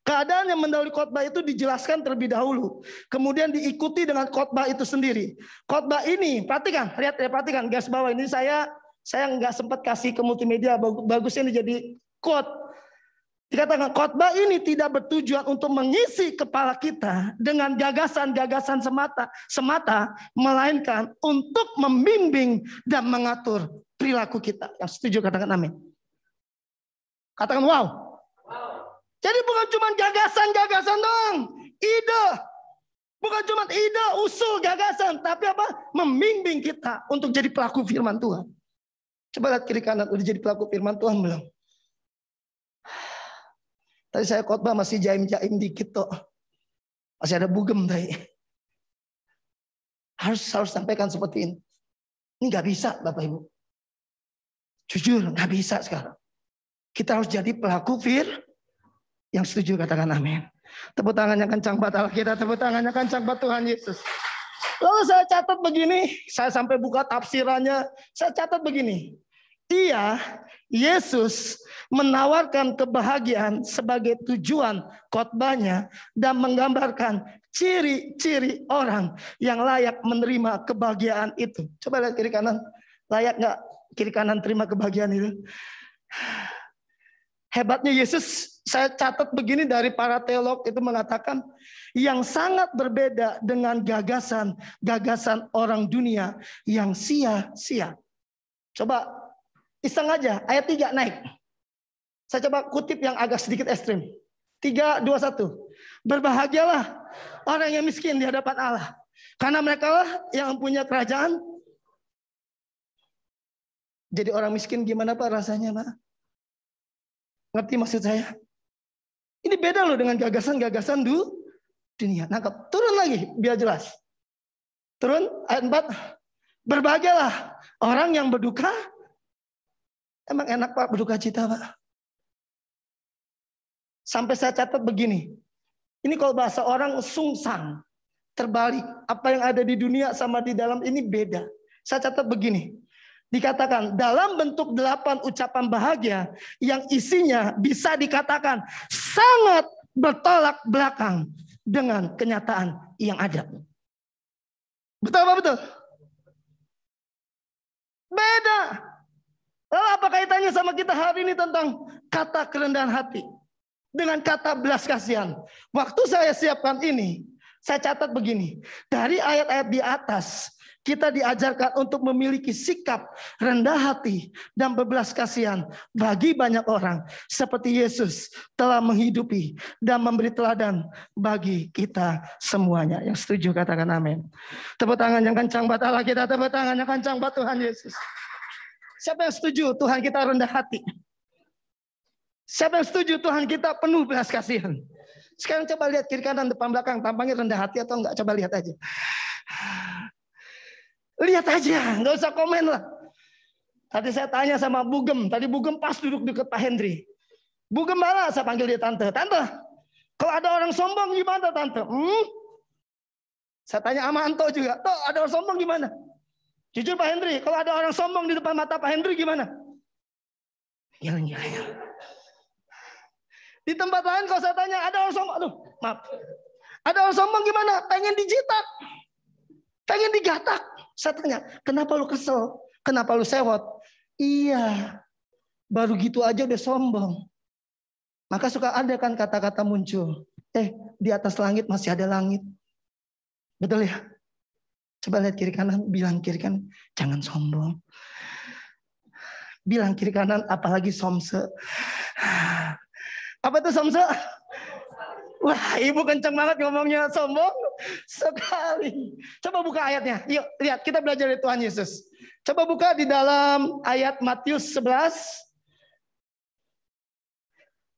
keadaan yang mendahului khotbah itu dijelaskan terlebih dahulu. Kemudian diikuti dengan khotbah itu sendiri. Khotbah ini, perhatikan, perhatikan garis bawah ini saya nggak sempat kasih ke multimedia, bagusnya ini jadi quote. Dikatakan khotbah ini tidak bertujuan untuk mengisi kepala kita dengan gagasan-gagasan semata, melainkan untuk membimbing dan mengatur perilaku kita. Yang setuju katakan amin. Katakan wow. Jadi bukan cuma gagasan-gagasan doang, ide. Bukan cuma ide, usul, gagasan, tapi apa? Membimbing kita untuk jadi pelaku firman Tuhan. Coba lihat kiri kanan, udah jadi pelaku firman Tuhan belum? Tadi saya khotbah masih jaim-jaim dikit tuh. Masih ada bugem tadi. Harus sampaikan seperti ini. Ini nggak bisa Bapak Ibu. Jujur nggak bisa sekarang. Kita harus jadi pelaku yang setuju katakan amin. Tepuk tangannya kencang buat Allah kita. Tepuk tangannya kencang buat Tuhan Yesus. Lalu saya catat begini. Saya sampai buka tafsirannya. Saya catat begini. Yesus menawarkan kebahagiaan sebagai tujuan khotbahnya dan menggambarkan ciri-ciri orang yang layak menerima kebahagiaan itu. Coba lihat kiri kanan. Layak nggak kiri kanan terima kebahagiaan itu? Hebatnya Yesus, saya catat begini dari para teolog itu mengatakan yang sangat berbeda dengan gagasan orang dunia yang sia-sia. Coba iseng aja, ayat 3 naik. Saya coba kutip yang agak sedikit ekstrim. 3, 2, 1. Berbahagialah orang yang miskin di hadapan Allah. Karena mereka lah yang punya kerajaan. Jadi orang miskin gimana Pak rasanya Pak? Ngerti maksud saya? Ini beda loh dengan gagasan-gagasan dunia. Nangkep. Turun lagi biar jelas. Turun ayat 4. Berbahagialah orang yang berduka. Emang enak Pak berduka cita Pak. Sampai saya catat begini. Ini kalau bahasa orang sungsang. Terbalik. Apa yang ada di dunia sama di dalam ini beda. Saya catat begini. Dikatakan dalam bentuk 8 ucapan bahagia yang isinya bisa dikatakan sangat bertolak belakang dengan kenyataan yang ada. Betul apa betul? Beda. Lalu apa kaitannya sama kita hari ini tentang kata kerendahan hati? Dengan kata belas kasihan. Waktu saya siapkan ini, saya catat begini. Dari ayat-ayat di atas, kita diajarkan untuk memiliki sikap rendah hati dan berbelas kasihan bagi banyak orang. Seperti Yesus telah menghidupi dan memberi teladan bagi kita semuanya. Yang setuju katakan amin. Tepuk tangan yang kencang buat Allah kita. Tepuk tangan yang kencang buat Tuhan Yesus. Siapa yang setuju Tuhan kita rendah hati? Siapa yang setuju Tuhan kita penuh belas kasihan? Sekarang coba lihat kiri kanan depan belakang, tampangnya rendah hati atau enggak? Coba lihat aja. Lihat aja, nggak usah komen lah. Tadi saya tanya sama Bugem, tadi Bugem pas duduk dekat Pak Hendri. Bugem mana? Saya panggil dia tante. Tante, kalau ada orang sombong gimana tante? Saya tanya sama Anto juga. Toh ada orang sombong gimana? Jujur Pak Hendri, kalau ada orang sombong di depan mata Pak Hendri gimana? Ya. Di tempat lain kalau saya tanya ada orang sombong, aduh maaf. Ada orang sombong gimana? Pengen dijitak, pengen digatak. Saya tanya, kenapa lu kesel? Kenapa lu sewot? Iya, baru gitu aja udah sombong. Maka suka ada kan kata-kata muncul. Di atas langit masih ada langit. Betul ya? Coba lihat kiri kanan, bilang kiri kanan, jangan sombong. Bilang kiri kanan, apalagi somse. Apa itu somse? Wah, ibu kenceng banget ngomongnya, sombong sekali. Coba buka ayatnya. Yuk, lihat, kita belajar dari Tuhan Yesus. Coba buka di dalam ayat Matius 11.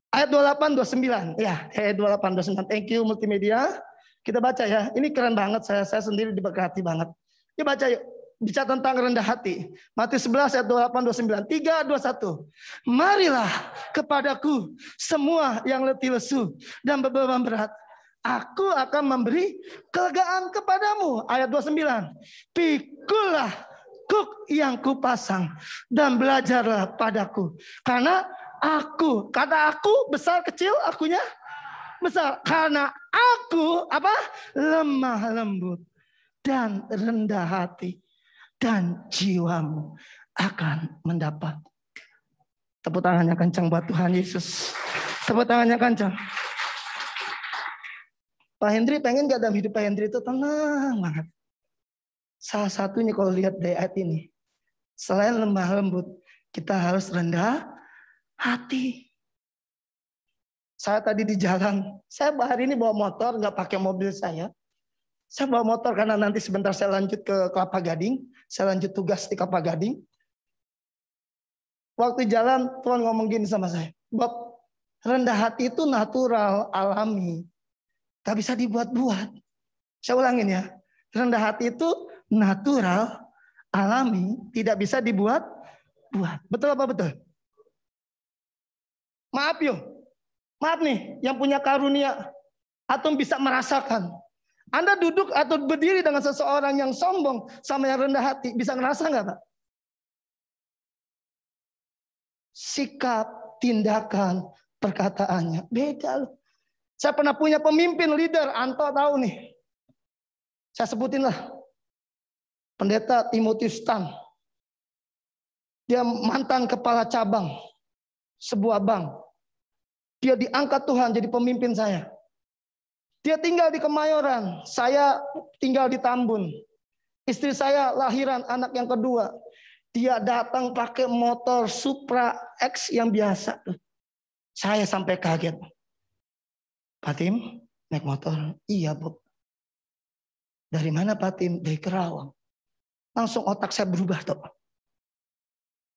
Ayat 28-29. Ya, ayat 28-29. Thank you multimedia. Kita baca ya. Ini keren banget, saya sendiri diberkati banget. Yuk baca yuk. Bicara tentang rendah hati. Matius 11 ayat 28-29. 3, 2, 1. Marilah kepadaku semua yang letih lesu dan beban berat. Aku akan memberi kelegaan kepadamu. Ayat 29. Pikulah kuk yang kupasang dan belajarlah padaku. Karena aku, kata aku besar kecil, akunya besar. Karena aku apa? Lemah lembut dan rendah hati. Dan jiwamu akan mendapat. Tepuk tangannya kencang buat Tuhan Yesus. Tepuk tangannya kencang. Pak Hendri pengen gak dalam hidup Pak Hendri itu tenang banget. Salah satunya kalau lihat dari ayat ini. Selain lemah lembut, kita harus rendah hati. Saya tadi di jalan. Saya hari ini bawa motor, gak pakai mobil saya. Saya bawa motor karena nanti sebentar saya lanjut ke Kelapa Gading. Saya lanjut tugas di Kelapa Gading. Waktu jalan Tuhan ngomong gini sama saya. Bob, rendah hati itu natural, alami. Gak bisa dibuat-buat. Saya ulangin ya. Rendah hati itu natural, alami. Tidak bisa dibuat-buat. Betul apa betul? Maaf yuk. Maaf nih yang punya karunia. Atau bisa merasakan. Anda duduk atau berdiri dengan seseorang yang sombong sama yang rendah hati. Bisa ngerasa nggak Pak? Sikap, tindakan, perkataannya. Beda loh. Saya pernah punya pemimpin, leader. Anto tahu nih. Saya sebutin lah. Pendeta Timotius Tan. Dia mantan kepala cabang. Sebuah bank. Dia diangkat Tuhan jadi pemimpin saya. Dia tinggal di Kemayoran, saya tinggal di Tambun. Istri saya lahiran anak yang kedua. Dia datang pakai motor Supra X yang biasa. Saya sampai kaget. Pak Tim, naik motor? Iya, Bu. Dari mana Pak Tim? Dari Kerawang. Langsung otak saya berubah tuh.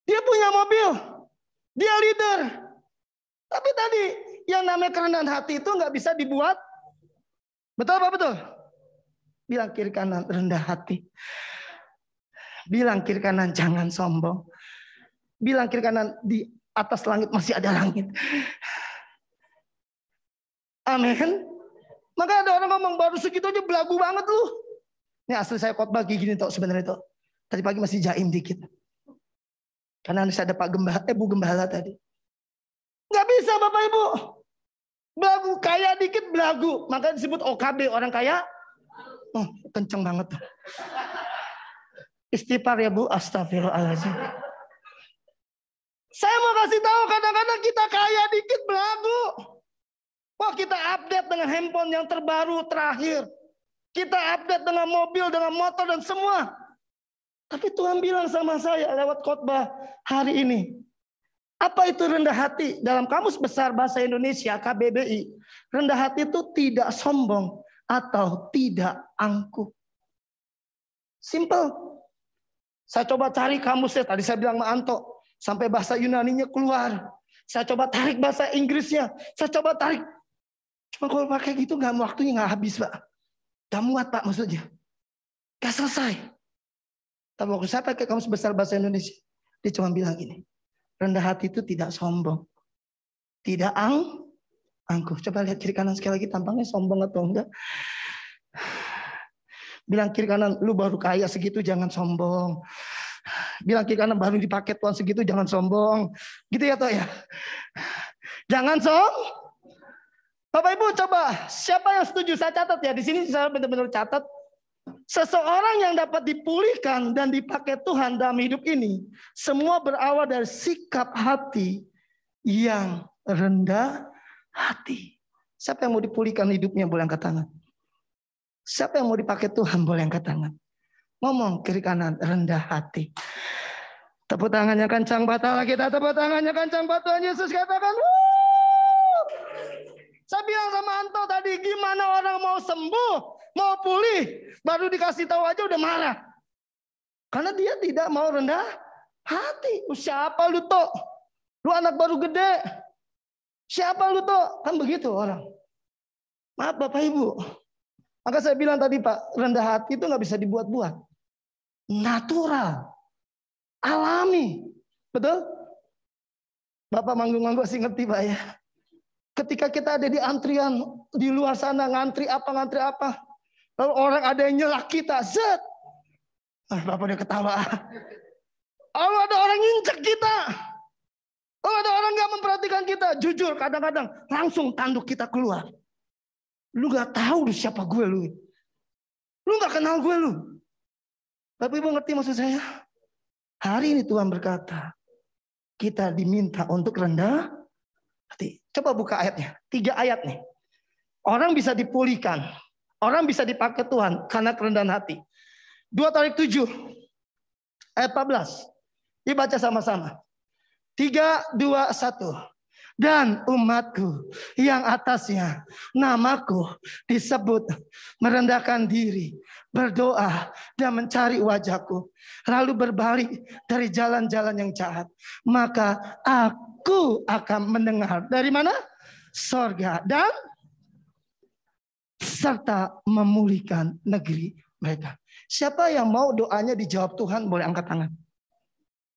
Dia punya mobil. Dia leader. Tapi tadi yang namanya kerendahan hati itu nggak bisa dibuat. Betul apa betul? Bilang kiri kanan rendah hati. Bilang kiri kanan jangan sombong. Bilang kiri kanan di atas langit masih ada langit. Amin. Maka ada orang ngomong baru segitu aja belagu banget lu. Ini asli saya khotbah gini tuh sebenarnya tuh. Tadi pagi masih jaim dikit. Karena saya ada Pak Gembala, Bu Gembala tadi. Nggak bisa Bapak Ibu. Belagu, kaya dikit belagu. Makanya disebut OKB, orang kaya. Oh, kenceng banget tuh. Istighfar ya Bu, astagfirullahaladzim. Saya mau kasih tahu kadang-kadang kita kaya dikit belagu. Wah, kita update dengan handphone yang terbaru terakhir. Kita update dengan mobil, dengan motor dan semua. Tapi Tuhan bilang sama saya lewat khotbah hari ini. Apa itu rendah hati? Dalam Kamus Besar Bahasa Indonesia KBBI, rendah hati itu tidak sombong atau tidak angkuh. Simple. Saya coba cari kamusnya. Tadi saya bilang sama Anto, sampai bahasa Yunaninya keluar. Saya coba tarik bahasa Inggrisnya. Saya coba tarik. Cuma kalau pakai gitu waktunya nggak habis Pak. Gak muat Pak maksudnya. Gak selesai. Tapi waktu saya pakai Kamus Besar Bahasa Indonesia, dia cuma bilang gini. Rendah hati itu tidak sombong. Tidak angkuh. Coba lihat kiri kanan sekali lagi tampangnya sombong atau enggak. Bilang kiri kanan, lu baru kaya segitu jangan sombong. Bilang kiri kanan baru dipakai Tuhan segitu jangan sombong. Gitu ya toh ya. Jangan Bapak Ibu coba, siapa yang setuju? Saya catat ya. Di sini saya benar-benar catat. Seseorang yang dapat dipulihkan dan dipakai Tuhan dalam hidup ini, semua berawal dari sikap hati yang rendah hati. Siapa yang mau dipulihkan hidupnya boleh angkat tangan. Siapa yang mau dipakai Tuhan boleh angkat tangan. Ngomong kiri kanan, rendah hati. Tepuk tangannya kencang buat Allah kita. Tepuk tangannya kencang buat Tuhan Yesus. Katakan, wuh. Saya bilang sama Anto tadi, gimana orang mau sembuh, mau pulih, baru dikasih tahu aja udah marah. Karena dia tidak mau rendah hati. Siapa lu toh? Lu anak baru gede. Siapa lu toh? Kan begitu orang. Maaf Bapak Ibu. Maka saya bilang tadi Pak, rendah hati itu nggak bisa dibuat-buat. Natural. Alami. Betul? Bapak manggung-manggung sih ngerti Pak ya. Ketika kita ada di antrian, di luar sana ngantri apa. Lalu orang ada yang nyelak kita. Zet. Bapak udah ketawa. Lalu ada orang nginjek kita. Lalu ada orang nggak memperhatikan kita. Jujur kadang-kadang langsung tanduk kita keluar. Lu nggak tahu lu siapa gue lu. Lu nggak kenal gue lu. Tapi Ibu ngerti maksud saya? Hari ini Tuhan berkata, kita diminta untuk rendah hati. Coba buka ayatnya. 3 ayat nih. Orang bisa dipulihkan. Orang bisa dipakai Tuhan karena kerendahan hati. 2 Tarik 7. Ayat 14. Dibaca sama-sama. 3, 2, 1. Dan umatku yang atasnya namaku disebut merendahkan diri, berdoa dan mencari wajahku, lalu berbalik dari jalan-jalan yang jahat, maka aku akan mendengar dari mana? Sorga, dan serta memulihkan negeri mereka. Siapa yang mau doanya dijawab Tuhan boleh angkat tangan.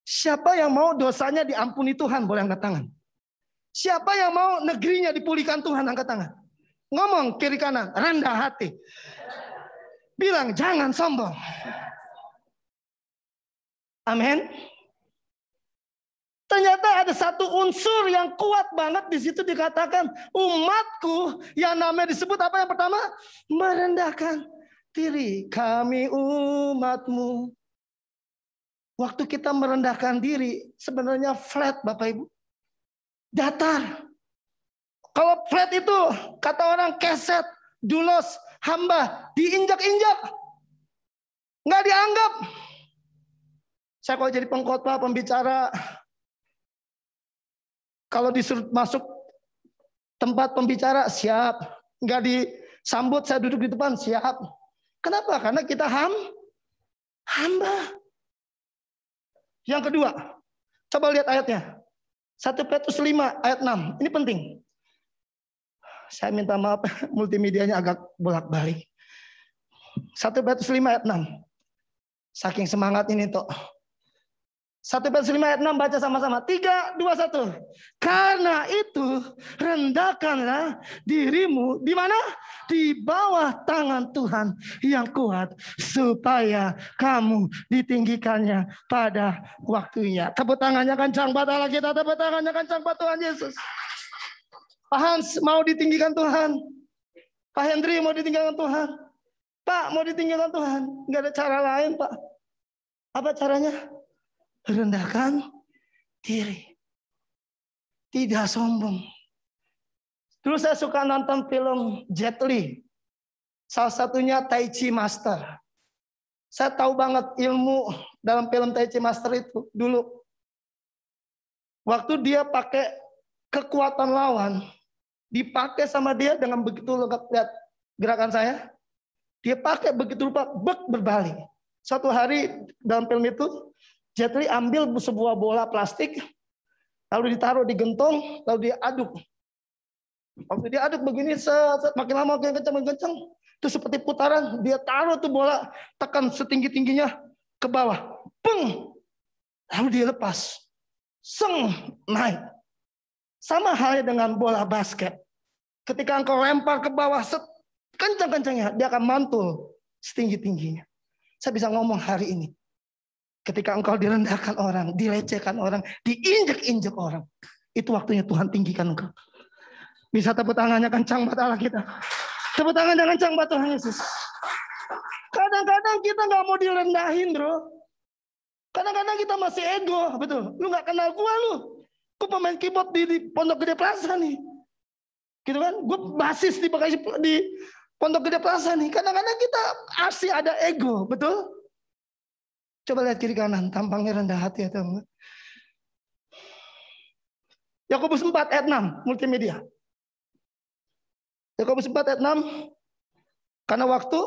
Siapa yang mau dosanya diampuni Tuhan boleh angkat tangan. Siapa yang mau negerinya dipulihkan Tuhan angkat tangan. Ngomong kiri kanan, rendah hati. Bilang jangan sombong. Amin. Ternyata ada satu unsur yang kuat banget di situ dikatakan umatku yang namanya disebut apa yang pertama? Merendahkan diri. Kami umatmu. Waktu kita merendahkan diri sebenarnya flat Bapak Ibu. Datar. Kalau flat itu kata orang keset, dulos, hamba, diinjak-injak. Nggak dianggap. Saya kalau jadi pengkhotbah, pembicara, kalau disuruh masuk tempat pembicara, siap. Nggak disambut, saya duduk di depan, siap. Kenapa? Karena kita hamba. Yang kedua, coba lihat ayatnya. 1 Petrus 5 ayat 6. Ini penting. Saya minta maaf, multimedianya agak bolak-balik. 1 Petrus 5 ayat 6. Saking semangat ini toh. 1 Petrus 5 ayat 6 baca sama-sama. 3, 2, 1. Karena itu rendahkanlah dirimu di mana? Di bawah tangan Tuhan yang kuat supaya kamu ditinggikannya pada waktunya. Tepuk tangannya kencang buat Allah kita. Tepuk tangannya kencang buat Tuhan Yesus. Pak Hans mau ditinggikan Tuhan. Pak Hendri mau ditinggikan Tuhan. Pak mau ditinggikan Tuhan. Enggak ada cara lain Pak. Apa caranya? Rendahkan diri. Tidak sombong. Dulu saya suka nonton film Jet Li. Salah satunya Tai Chi Master. Saya tahu banget ilmu dalam film Tai Chi Master itu dulu. Waktu dia pakai kekuatan lawan, dipakai sama dia dengan begitu lengkap. Lihat gerakan saya. Dia pakai begitu rupa, berbalik. Suatu hari dalam film itu, Jet Li ambil sebuah bola plastik, lalu ditaruh di gentong, lalu dia aduk. Waktu dia aduk begini, makin lama makin kencang, itu seperti putaran. Dia taruh tuh bola, tekan setinggi-tingginya ke bawah, peng, lalu dia lepas, seng, naik. Sama halnya dengan bola basket. Ketika engkau lempar ke bawah, kencang-kencangnya, dia akan mantul setinggi-tingginya. Saya bisa ngomong hari ini. Ketika engkau direndahkan orang, dilecehkan orang, diinjek-injek orang. Itu waktunya Tuhan tinggikan engkau. Bisa tepuk tangannya kencang buat Allah kita. Tepuk tangannya kencang buat Tuhan Yesus. Kadang-kadang kita nggak mau direndahin bro. Kadang-kadang kita masih ego. Betul. Lu nggak kenal gua lu. Gua pemain keyboard di Pondok Gede Plaza nih. Gitu kan? Gue basis di Pondok Gede Plaza nih. Kadang-kadang kita asli ada ego, betul? Coba lihat kiri kanan, tampangnya rendah hati atau enggak? Yakobus 4 ayat 6, multimedia. Yakobus 4 ayat 6. Karena waktu,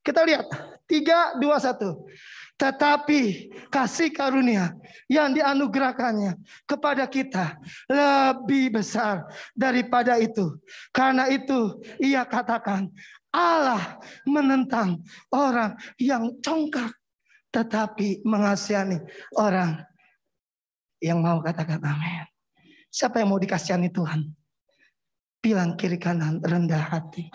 kita lihat 3, 2, 1. Tetapi kasih karunia yang dianugerahkannya kepada kita lebih besar daripada itu. Karena itu ia katakan, Allah menentang orang yang congkak, tetapi mengasihani orang yang mau. Katakan amin. Siapa yang mau dikasihani Tuhan? Bilang kiri kanan, rendah hati.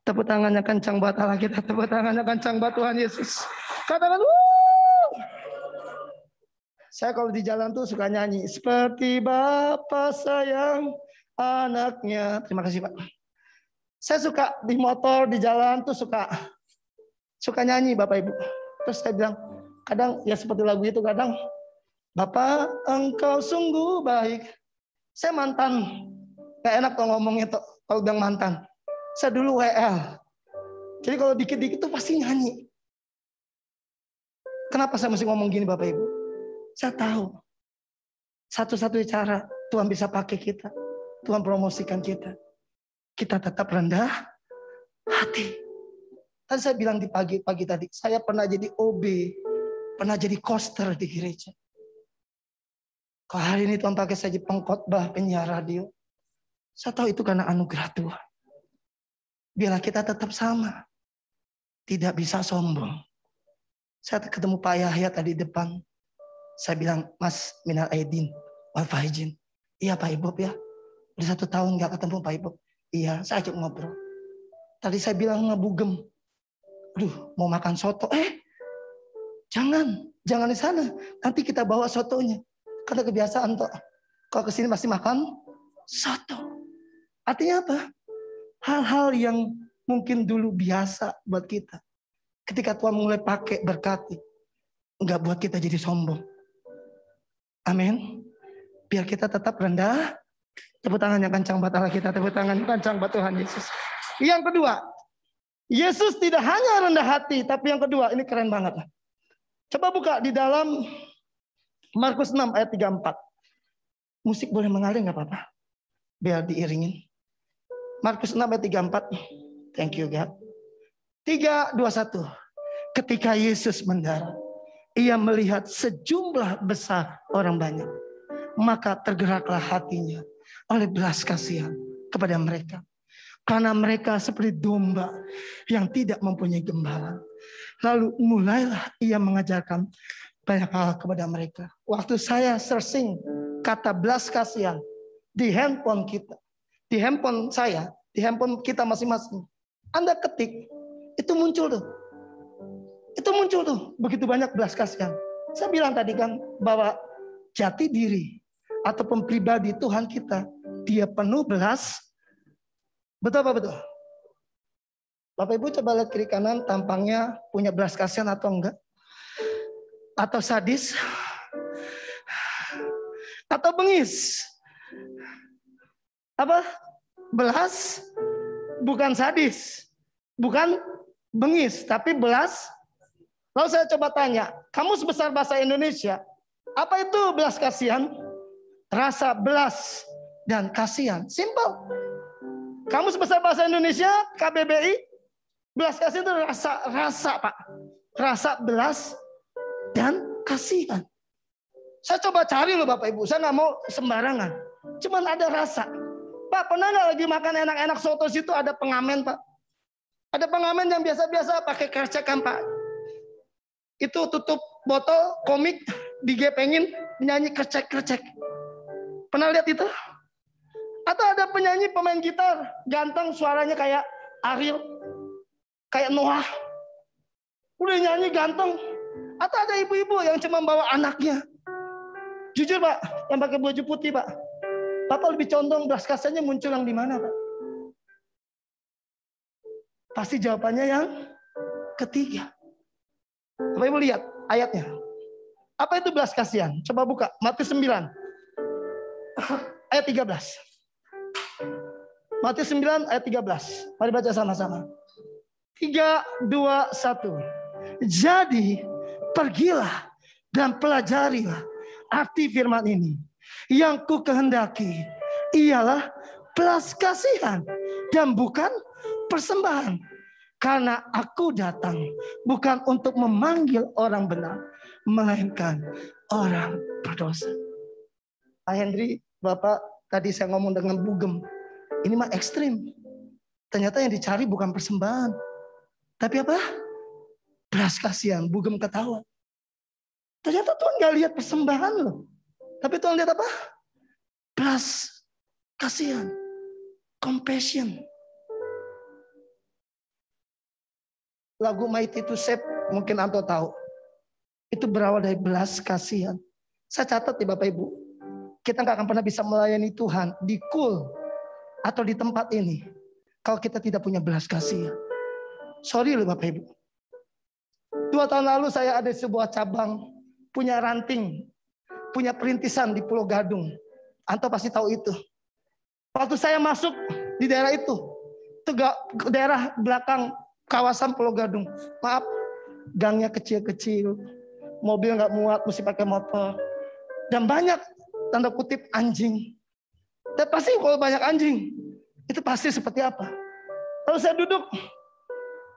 Tepuk tangannya kencang buat Allah kita. Tepuk tangannya kencang buat Tuhan Yesus. Katakan, wuh. Saya kalau di jalan tuh suka nyanyi. Seperti Bapa sayang anaknya. Terima kasih Pak. Saya suka di motor, di jalan tuh suka nyanyi Bapak Ibu. Terus saya bilang, kadang ya seperti lagu itu kadang. Bapak engkau sungguh baik. Saya mantan. Gak enak kalau ngomong itu. Kalau bilang mantan. Saya dulu WL. Jadi kalau dikit-dikit tuh pasti nyanyi. Kenapa saya mesti ngomong gini Bapak Ibu? Saya tahu. Satu-satunya cara Tuhan bisa pakai kita. Tuhan promosikan kita. Kita tetap rendah hati. Tadi saya bilang di pagi tadi. Saya pernah jadi OB. Pernah jadi koster di gereja. Kalau hari ini Tuhan pakai saya jadi pengkhotbah, penyiar radio. Saya tahu itu karena anugerah Tuhan. Biarlah kita tetap sama. Tidak bisa sombong. Saya ketemu Pak Yahya tadi depan. Saya bilang, Mas minal aidin wal faizin. Iya Pak Ibob ya. Udah 1 tahun gak ketemu Pak Ibob. Iya, saya ajak ngobrol. Tadi saya bilang ngebugem. Aduh, mau makan soto. Jangan di sana. Nanti kita bawa sotonya. Karena kebiasaan toh. Kalau kesini masih makan soto. Artinya apa? Hal-hal yang mungkin dulu biasa buat kita. Ketika Tuhan mulai pakai berkati. Enggak buat kita jadi sombong. Amin. Biar kita tetap rendah. Tepuk tangan yang kencang buat Allah kita. Tepuk tangan yang kencang buat Tuhan Yesus. Yang kedua. Yesus tidak hanya rendah hati. Tapi yang kedua. Ini keren banget. Coba buka di dalam Markus 6 ayat 34. Musik boleh mengalir gak apa-apa? Biar diiringin. Markus 6 ayat 34. Thank you God. 3, 2, 1. Ketika Yesus mendarat, ia melihat sejumlah besar orang banyak. Maka tergeraklah hatinya oleh belas kasihan kepada mereka. Karena mereka seperti domba yang tidak mempunyai gembala. Lalu mulailah ia mengajarkan banyak hal kepada mereka. Waktu saya searching kata belas kasihan di handphone kita, di handphone saya, di handphone kita masing-masing. Anda ketik, itu muncul tuh. Itu muncul tuh, begitu banyak belas kasihan. Saya bilang tadi kan bahwa jati diri ataupun pribadi Tuhan kita, dia penuh belas. Betul apa betul? Bapak Ibu coba lihat kiri kanan, tampangnya punya belas kasihan atau enggak? Atau sadis? Atau bengis? Apa? Belas? Bukan sadis. Bukan bengis, tapi belas. Lalu saya coba tanya, kamus besar bahasa Indonesia, apa itu belas kasihan? Rasa belas dan kasihan. Simple. Kamus besar bahasa Indonesia, KBBI, belas kasihan itu rasa Pak. Rasa belas dan kasihan. Saya coba cari loh Bapak Ibu, saya nggak mau sembarangan. Cuman ada rasa. Pak, pernah nggak lagi makan enak-enak soto situ ada pengamen Pak? Ada pengamen yang biasa-biasa pakai kercekan Pak. Itu tutup botol komik digepengin nyanyi kercek-kercek. Pernah lihat itu? Atau ada penyanyi pemain gitar ganteng suaranya kayak Ariel, kayak Noah. Udah nyanyi ganteng. Atau ada ibu-ibu yang cuma bawa anaknya. Jujur Pak, yang pakai baju putih Pak. Bapak lebih condong belas kasihannya muncul yang di mana Pak? Pasti jawabannya yang ketiga. Bapak Ibu lihat ayatnya. Apa itu belas kasihan? Coba buka Matius 9. Ayat 13. Matius 9 ayat 13. Mari baca sama-sama. 3, 2, 1. Jadi pergilah dan pelajarilah arti firman ini. Yang ku kehendaki ialah belas kasihan dan bukan persembahan. Karena aku datang bukan untuk memanggil orang benar, melainkan orang berdosa. Pak Henry, Bapak tadi saya ngomong dengan bugem. Ini mah ekstrim. Ternyata yang dicari bukan persembahan. Tapi apa? Belas kasihan, bugem ketawa. Ternyata Tuhan gak lihat persembahan loh. Tapi Tuhan lihat apa? Belas kasihan. Compassion. Lagu Mighty to Save, mungkin Anto tahu. Itu berawal dari belas kasihan. Saya catat ya Bapak Ibu. Kita gak akan pernah bisa melayani Tuhan di cool atau di tempat ini kalau kita tidak punya belas kasihan. Sorry loh Bapak Ibu. 2 tahun lalu saya ada sebuah cabang, punya ranting, punya perintisan di Pulau Gadung. Anto pasti tahu itu. Waktu saya masuk di daerah itu daerah belakang kawasan Pulau Gadung. Maaf, gangnya kecil-kecil, mobil nggak muat, mesti pakai motor. Dan banyak, tanda kutip, anjing. Dan pasti kalau banyak anjing, itu pasti seperti apa? Lalu saya duduk,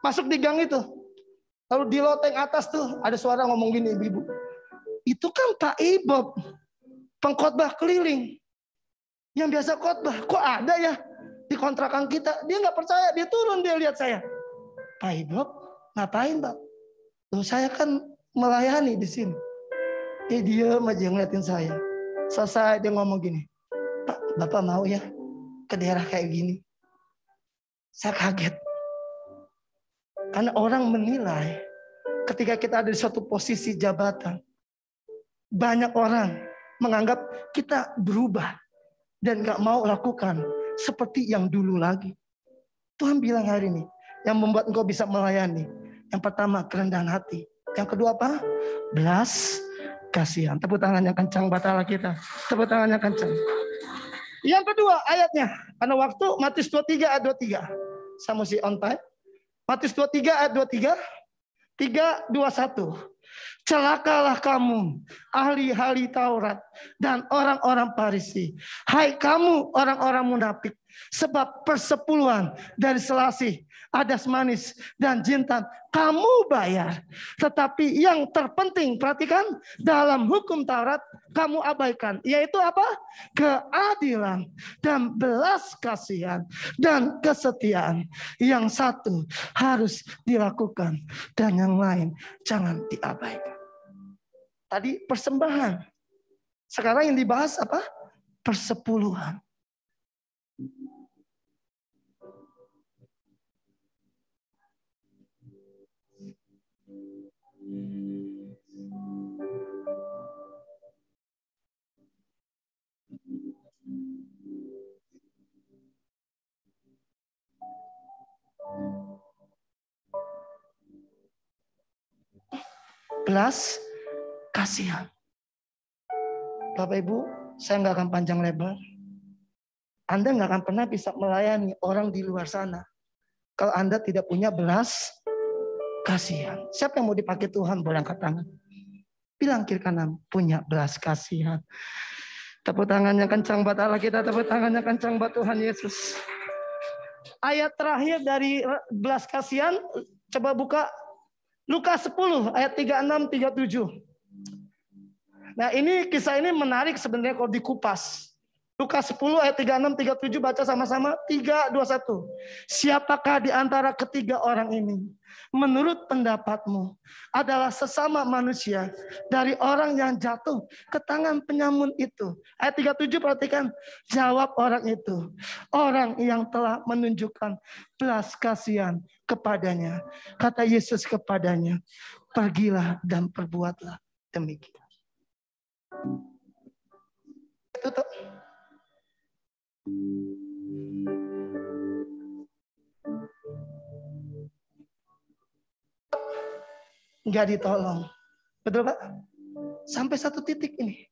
masuk di gang itu. Lalu di loteng atas tuh ada suara ngomong gini, ibu-ibu. Itu kan Pak Ibob, pengkhotbah keliling. Yang biasa khotbah, kok ada ya di kontrakan kita? Dia nggak percaya, dia turun, dia lihat saya. Pak Ibob, ngapain Pak? Loh, saya kan melayani di sini. Dia diam aja ngeliatin saya. Selesai dia ngomong gini, Pak, Bapak mau ya ke daerah kayak gini? Saya kaget. Karena orang menilai ketika kita ada di suatu posisi jabatan, banyak orang menganggap kita berubah dan gak mau lakukan seperti yang dulu lagi. Tuhan bilang hari ini, yang membuat engkau bisa melayani. Yang pertama, kerendahan hati. Yang kedua apa? Belas kasihan. Tepuk tangan yang kencang batala kita. Tepuk tangan yang kencang. Yang kedua ayatnya. Karena waktu Matius 23 ayat 23. Saya mesti on time. Matius 23 ayat 23. 3, 2, 1. Celakalah kamu, ahli-ahli Taurat dan orang-orang Farisi. Hai kamu orang-orang munafik, sebab persepuluhan dari selasih, adas manis, dan jintan kamu bayar. Tetapi yang terpenting, perhatikan, dalam hukum Taurat kamu abaikan. Yaitu apa? Keadilan dan belas kasihan dan kesetiaan. Yang satu harus dilakukan dan yang lain jangan diabaikan. Tadi persembahan. Sekarang yang dibahas apa? Persepuluhan. Belas kasihan. Bapak Ibu, saya nggak akan panjang lebar. Anda nggak akan pernah bisa melayani orang di luar sana kalau Anda tidak punya belas kasihan. Siapa yang mau dipakai Tuhan boleh angkat tangan. Bilang kiri kanan, punya belas kasihan. Tepuk tangannya kencang buat Allah kita, tepuk tangannya kencang buat Tuhan Yesus. Ayat terakhir dari belas kasihan, coba buka Lukas 10 ayat 36 37. Nah, kisah ini menarik sebenarnya kalau dikupas. Lukas 10 ayat 36 37 baca sama-sama. 3, 2, 1. Siapakah di antara ketiga orang ini menurut pendapatmu adalah sesama manusia dari orang yang jatuh ke tangan penyamun itu? Ayat 37 perhatikan. Jawab orang itu, orang yang telah menunjukkan belas kasihan kepadanya. Kata Yesus kepadanya, pergilah dan perbuatlah demikian. Tutup. Nggak ditolong. Betul Pak? Sampai satu titik ini.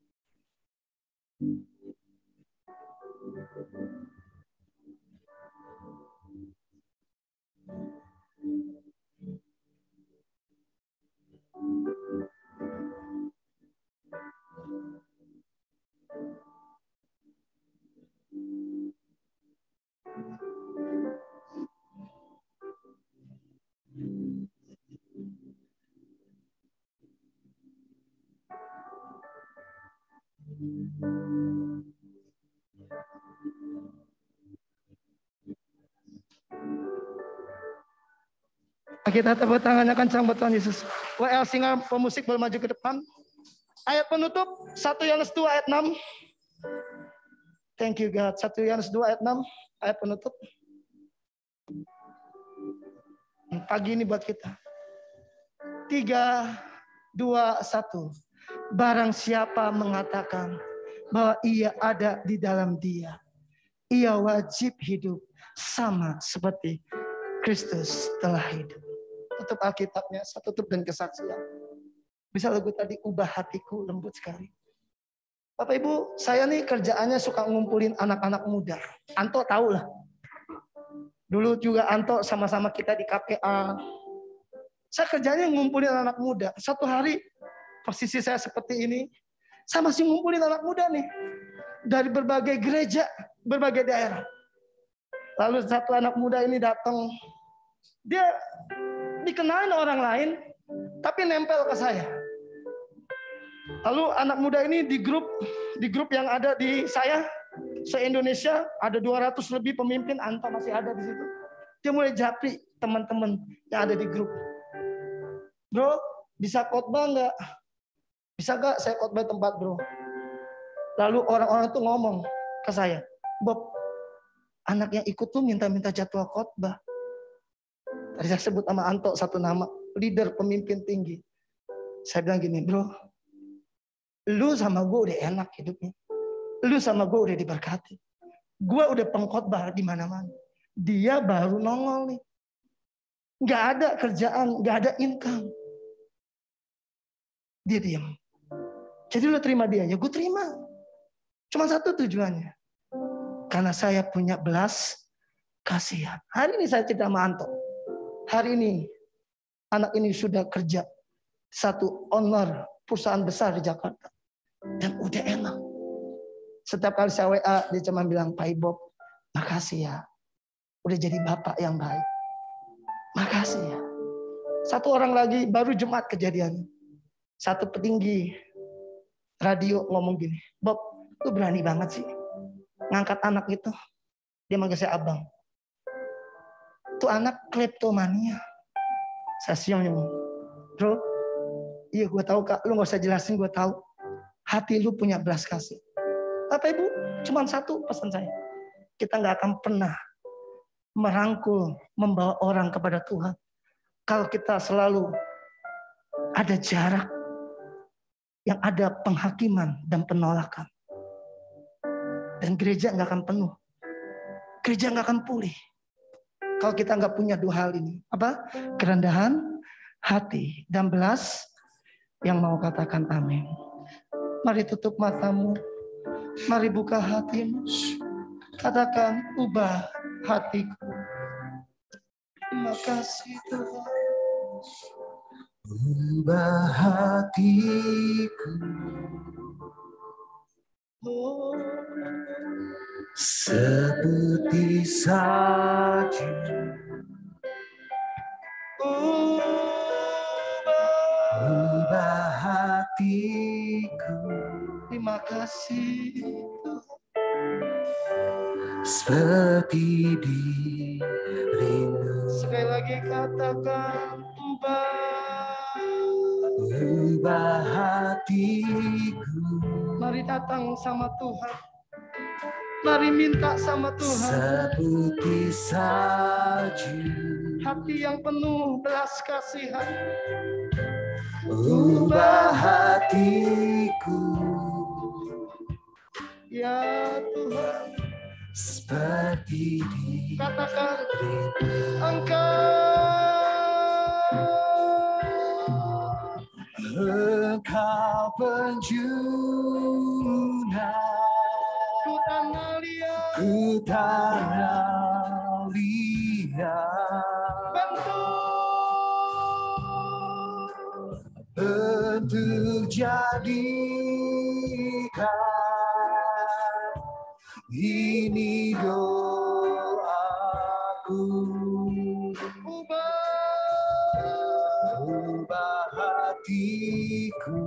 Kita tepuk tangannya kencang buat Tuhan Yesus. WL Singer pemusik boleh maju ke depan. Ayat penutup 1 Yohanes 2 ayat 6. Thank you God. 1 Yohanes 2 ayat 6. Ayat penutup. Pagi ini buat kita. 3, 2, 1. Barang siapa mengatakan bahwa ia ada di dalam Dia, ia wajib hidup sama seperti Kristus telah hidup. Tutup Alkitabnya, saya tutup dengan kesaksian. Bisa lagu tadi, ubah hatiku lembut sekali. Bapak Ibu, saya nih kerjaannya suka ngumpulin anak-anak muda. Anto tahu lah. Dulu juga Anto sama-sama kita di KPA. Saya kerjanya ngumpulin anak muda. Satu hari posisi saya seperti ini, saya masih ngumpulin anak muda nih. Dari berbagai gereja, berbagai daerah. Lalu satu anak muda ini datang. Dia dikenalin orang lain, tapi nempel ke saya. Lalu anak muda ini di grup yang ada di saya, se-Indonesia, ada 200 lebih pemimpin, Anto masih ada di situ. Dia mulai japri teman-teman yang ada di grup. Bro, bisa khotbah nggak? Bisa nggak saya khotbah tempat bro? Lalu orang-orang tuh ngomong ke saya, Bob, anak yang ikut tuh minta-minta jadwal khotbah. Tadi saya sebut sama Anto satu nama, leader pemimpin tinggi. Saya bilang gini, bro, lu sama gue udah enak hidupnya. Lu sama gue udah diberkati. Gue udah pengkhotbah di mana-mana. Dia baru nongol nih. Gak ada kerjaan, gak ada income. Dia diam. Jadi lu terima dia, ya gue terima. Cuma satu tujuannya. Karena saya punya belas kasihan. Hari ini saya cerita sama Anto. Hari ini anak ini sudah kerja satu owner perusahaan besar di Jakarta dan udah enak. Setiap kali saya WA dia cuma bilang, Pak Bob, makasih ya, udah jadi bapak yang baik. Makasih ya. Satu orang lagi baru Jumat kejadiannya. Satu petinggi radio ngomong gini, Bob, lu berani banget sih ngangkat anak itu. Dia manggil saya abang. Itu anak kleptomania. Saya senyum. Bro, iya gue tahu kak, lu gak usah jelasin, gue tahu. Hati lu punya belas kasih. Bapak Ibu, cuma satu pesan saya. Kita gak akan pernah merangkul, membawa orang kepada Tuhan. Kalau kita selalu ada jarak, yang ada penghakiman dan penolakan. Dan gereja gak akan penuh. Gereja gak akan pulih. Kalau kita nggak punya dua hal ini, apa? Kerendahan hati dan belas yang mau katakan amin. Mari tutup matamu, mari buka hatimu, katakan ubah hatiku. Terima kasih Tuhan. Ubah hatiku. Oh. Seperti salju. Ubah hatiku. Terima kasih Tuhan. Seperti dirimu. Sekali lagi katakan ubah hatiku. Mari datang sama Tuhan. Mari minta sama Tuhan. Seperti salju. Hati yang penuh belas kasihan. Ubah hatiku. Ya Tuhan. Seperti katakan Engkau penjuna. Ku tanah liat bentuk jadikan ini doaku. Ubah hatiku.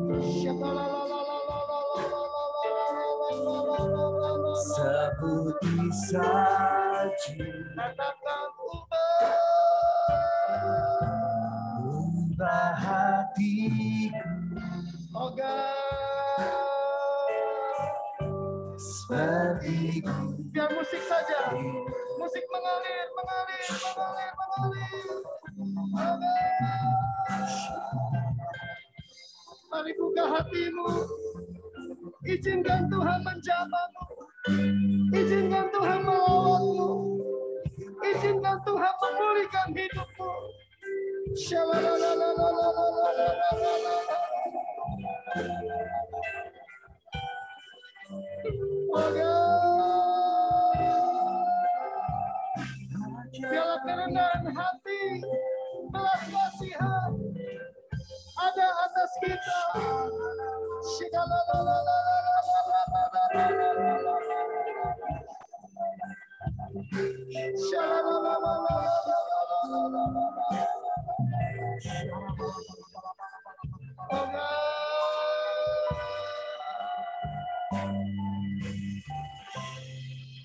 seputih salju. Katakan Ubah hatiku, oh God. seperti Biar musik saja. Musik mengalir, mengalir, mengalir, mengalir. Oh God. Mari buka hatimu. Izinkan Tuhan menjamahmu. Izinkan Tuhan melawatmu. Izinkan Tuhan memulihkan hidupmu. Biarlah kerendahan hati, belas kasihan ada atas kita. Oh God.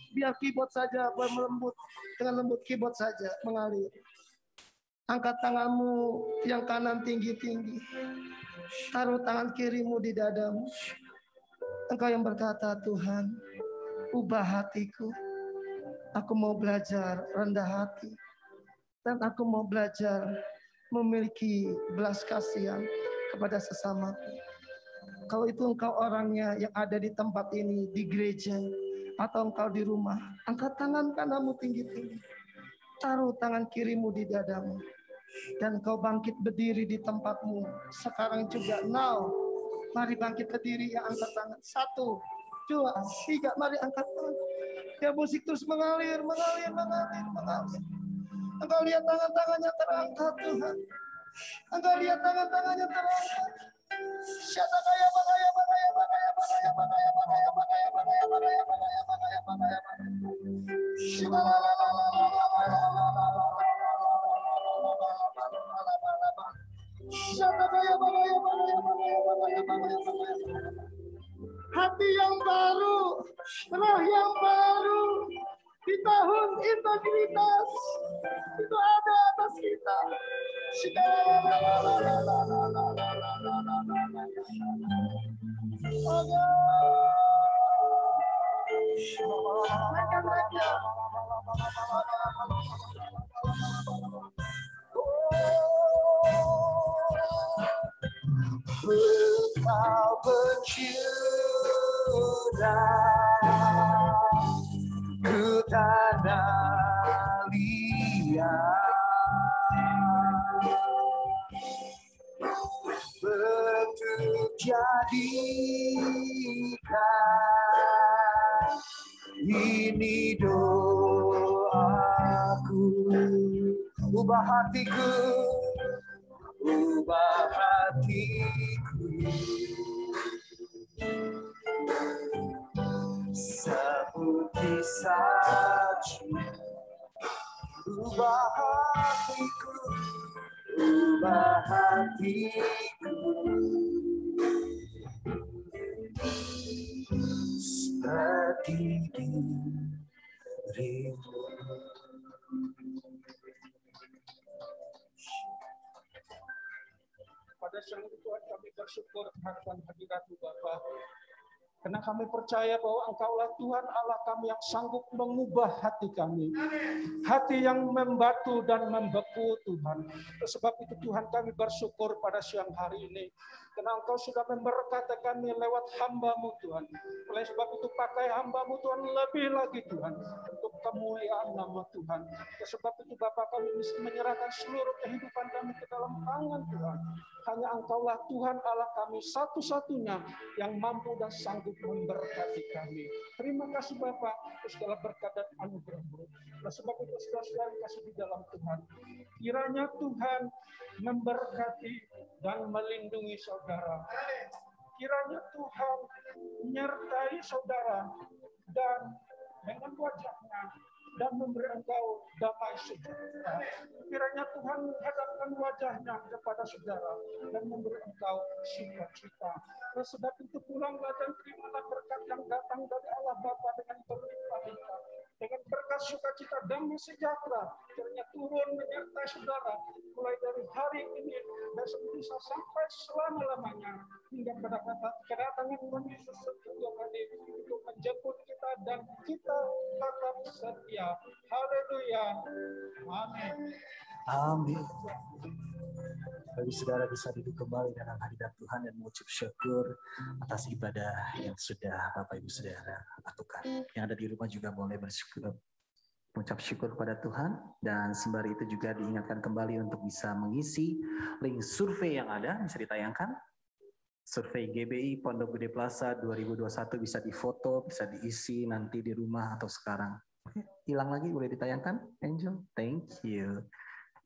Biar keyboard saja melembut, dengan lembut keyboard saja mengalir. Angkat tanganmu yang kanan tinggi-tinggi. Taruh tangan kirimu di dadamu. Engkau yang berkata, Tuhan, ubah hatiku. Aku mau belajar rendah hati. Dan aku mau belajar memiliki belas kasihan kepada sesamaku. Kalau itu engkau orangnya yang ada di tempat ini, di gereja, atau engkau di rumah, angkat tangan kananmu tinggi-tinggi. Taruh tangan kirimu di dadamu. Dan kau bangkit berdiri di tempatmu. Sekarang juga, now. Mari bangkit berdiri, ya angkat tangan. 1, 2, 3, mari angkat tangan. Ya musik terus mengalir, mengalir, mengalir, mengalir. Engkau lihat tangan-tangannya terangkat, Tuhan. Engkau lihat tangan-tangannya terangkat. Syadakaya bakaya bakaya bakaya bakaya bakaya bakaya bakaya bakaya bakaya bakaya bakaya bakaya. Syadakaya bakaya bakaya bakaya bakaya bakaya bakaya. Hati yang baru, roh yang baru, di tahun integritas itu ada atas kita. Engkau pencura ke tanah liat, bentuk jadikan ini doaku. Ubah hatiku, ubah hatiku, seputih salju. Ubah hatiku, ubah hatiku, seperti dirimu. Pada siang itu Tuhan kami bersyukur akan hadirat-Mu Bapa. Karena kami percaya bahwa Engkaulah Tuhan Allah kami yang sanggup mengubah hati kami. Hati yang membatu dan membeku Tuhan. Sebab itu Tuhan kami bersyukur pada siang hari ini. Karena Engkau sudah memberkati kami lewat hamba-Mu Tuhan. Oleh sebab itu pakai hamba-Mu Tuhan lebih lagi Tuhan. Untuk kemuliaan nama Tuhan. Sebab itu Bapa kami menyerahkan seluruh kehidupan kami ke dalam tangan Tuhan. Hanya Engkaulah Tuhan Allah kami satu-satunya yang mampu dan sanggup memberkati kami. Terima kasih Bapak untuk segala berkat dan anugerah-Mu. Oleh sebab itu saudara-saudara kasih di dalam Tuhan. Kiranya Tuhan memberkati dan melindungi saudara. Kiranya Tuhan menyertai saudara dan dengan wajah-Nya dan memberi engkau damai sejahtera. Kiranya Tuhan hadapkan wajahnya kepada saudara dan memberi engkau sukacita. Oleh sebab itu pulanglah dan terimalah berkat yang datang dari Allah Bapa dengan berlimpah-limpah. Dengan berkat sukacita damai sejahtera, kiranya turun menyertai saudara mulai dari hari ini dan bisa sampai selama-lamanya hingga kedatangan Tuhan Yesus kedua kali untuk menjemput kita dan kita tetap setia. Haleluya. Amin. Amin. Bagi saudara bisa duduk kembali dalam hadirat Tuhan dan mengucap syukur atas ibadah yang sudah Bapak Ibu Saudara lakukan. Yang ada di rumah juga boleh bersyukur, mengucap syukur kepada Tuhan, dan sembari itu juga diingatkan kembali untuk bisa mengisi link survei yang ada, bisa ditayangkan. Survei GBI Pondok Gede Plaza 2021 bisa difoto, bisa diisi nanti di rumah atau sekarang. Oke, hilang lagi, boleh ditayangkan, Angel? Thank you.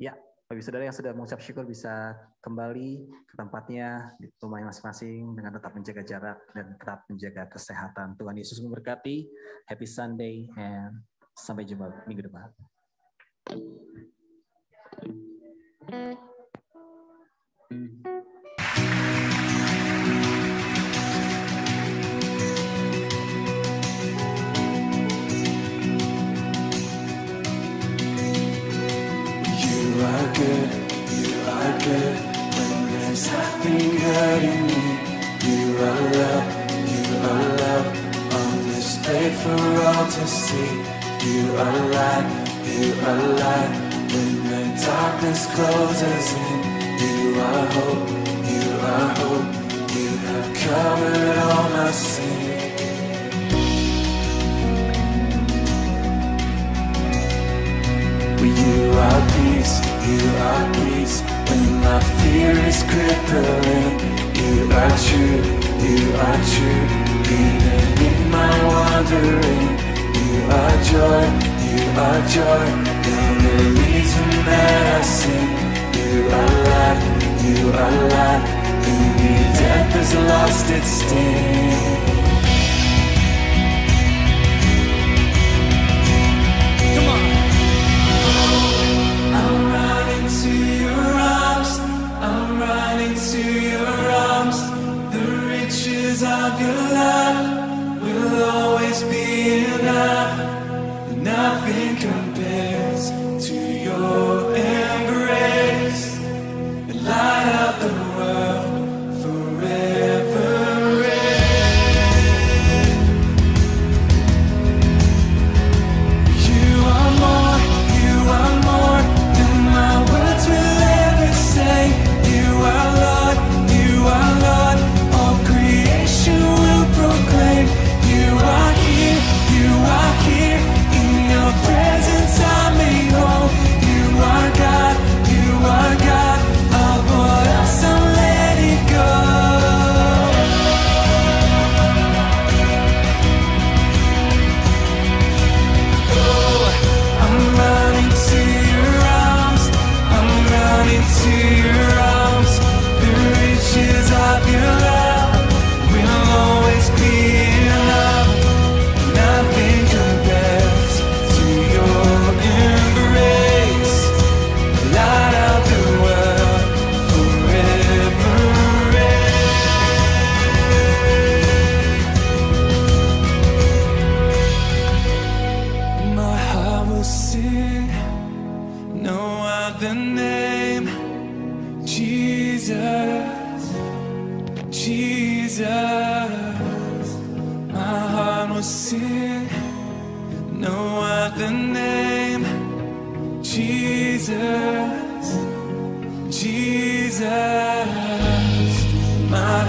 Ya, bagi saudara yang sudah mengucap syukur bisa kembali ke tempatnya di rumah masing-masing dengan tetap menjaga jarak dan tetap menjaga kesehatan. Tuhan Yesus memberkati. Happy Sunday and sampai jumpa minggu depan. You are good when there's nothing good in me. You are love on display for all to see. You are light when the darkness closes in. You are hope, you have covered all my sin. You are peace when my fear is crippling. You are true, even in my wandering. You are joy, you're the reason that I sing. You are life, in me death has lost its sting. Of your love will always be enough. Nothing compares to your embrace. The light of the world forever reign. You are more than my words will ever say. You are Lord, all creation will proclaim. You are here, in your presence I'm made whole. You are God, of what else I'll let it go. Oh, I'm running to your arms, the riches of your love will always be enough. Nothing compares to your embrace. Light of the world forever reign. My heart will sing no other name. Jesus, my heart will sing no other name. Jesus, my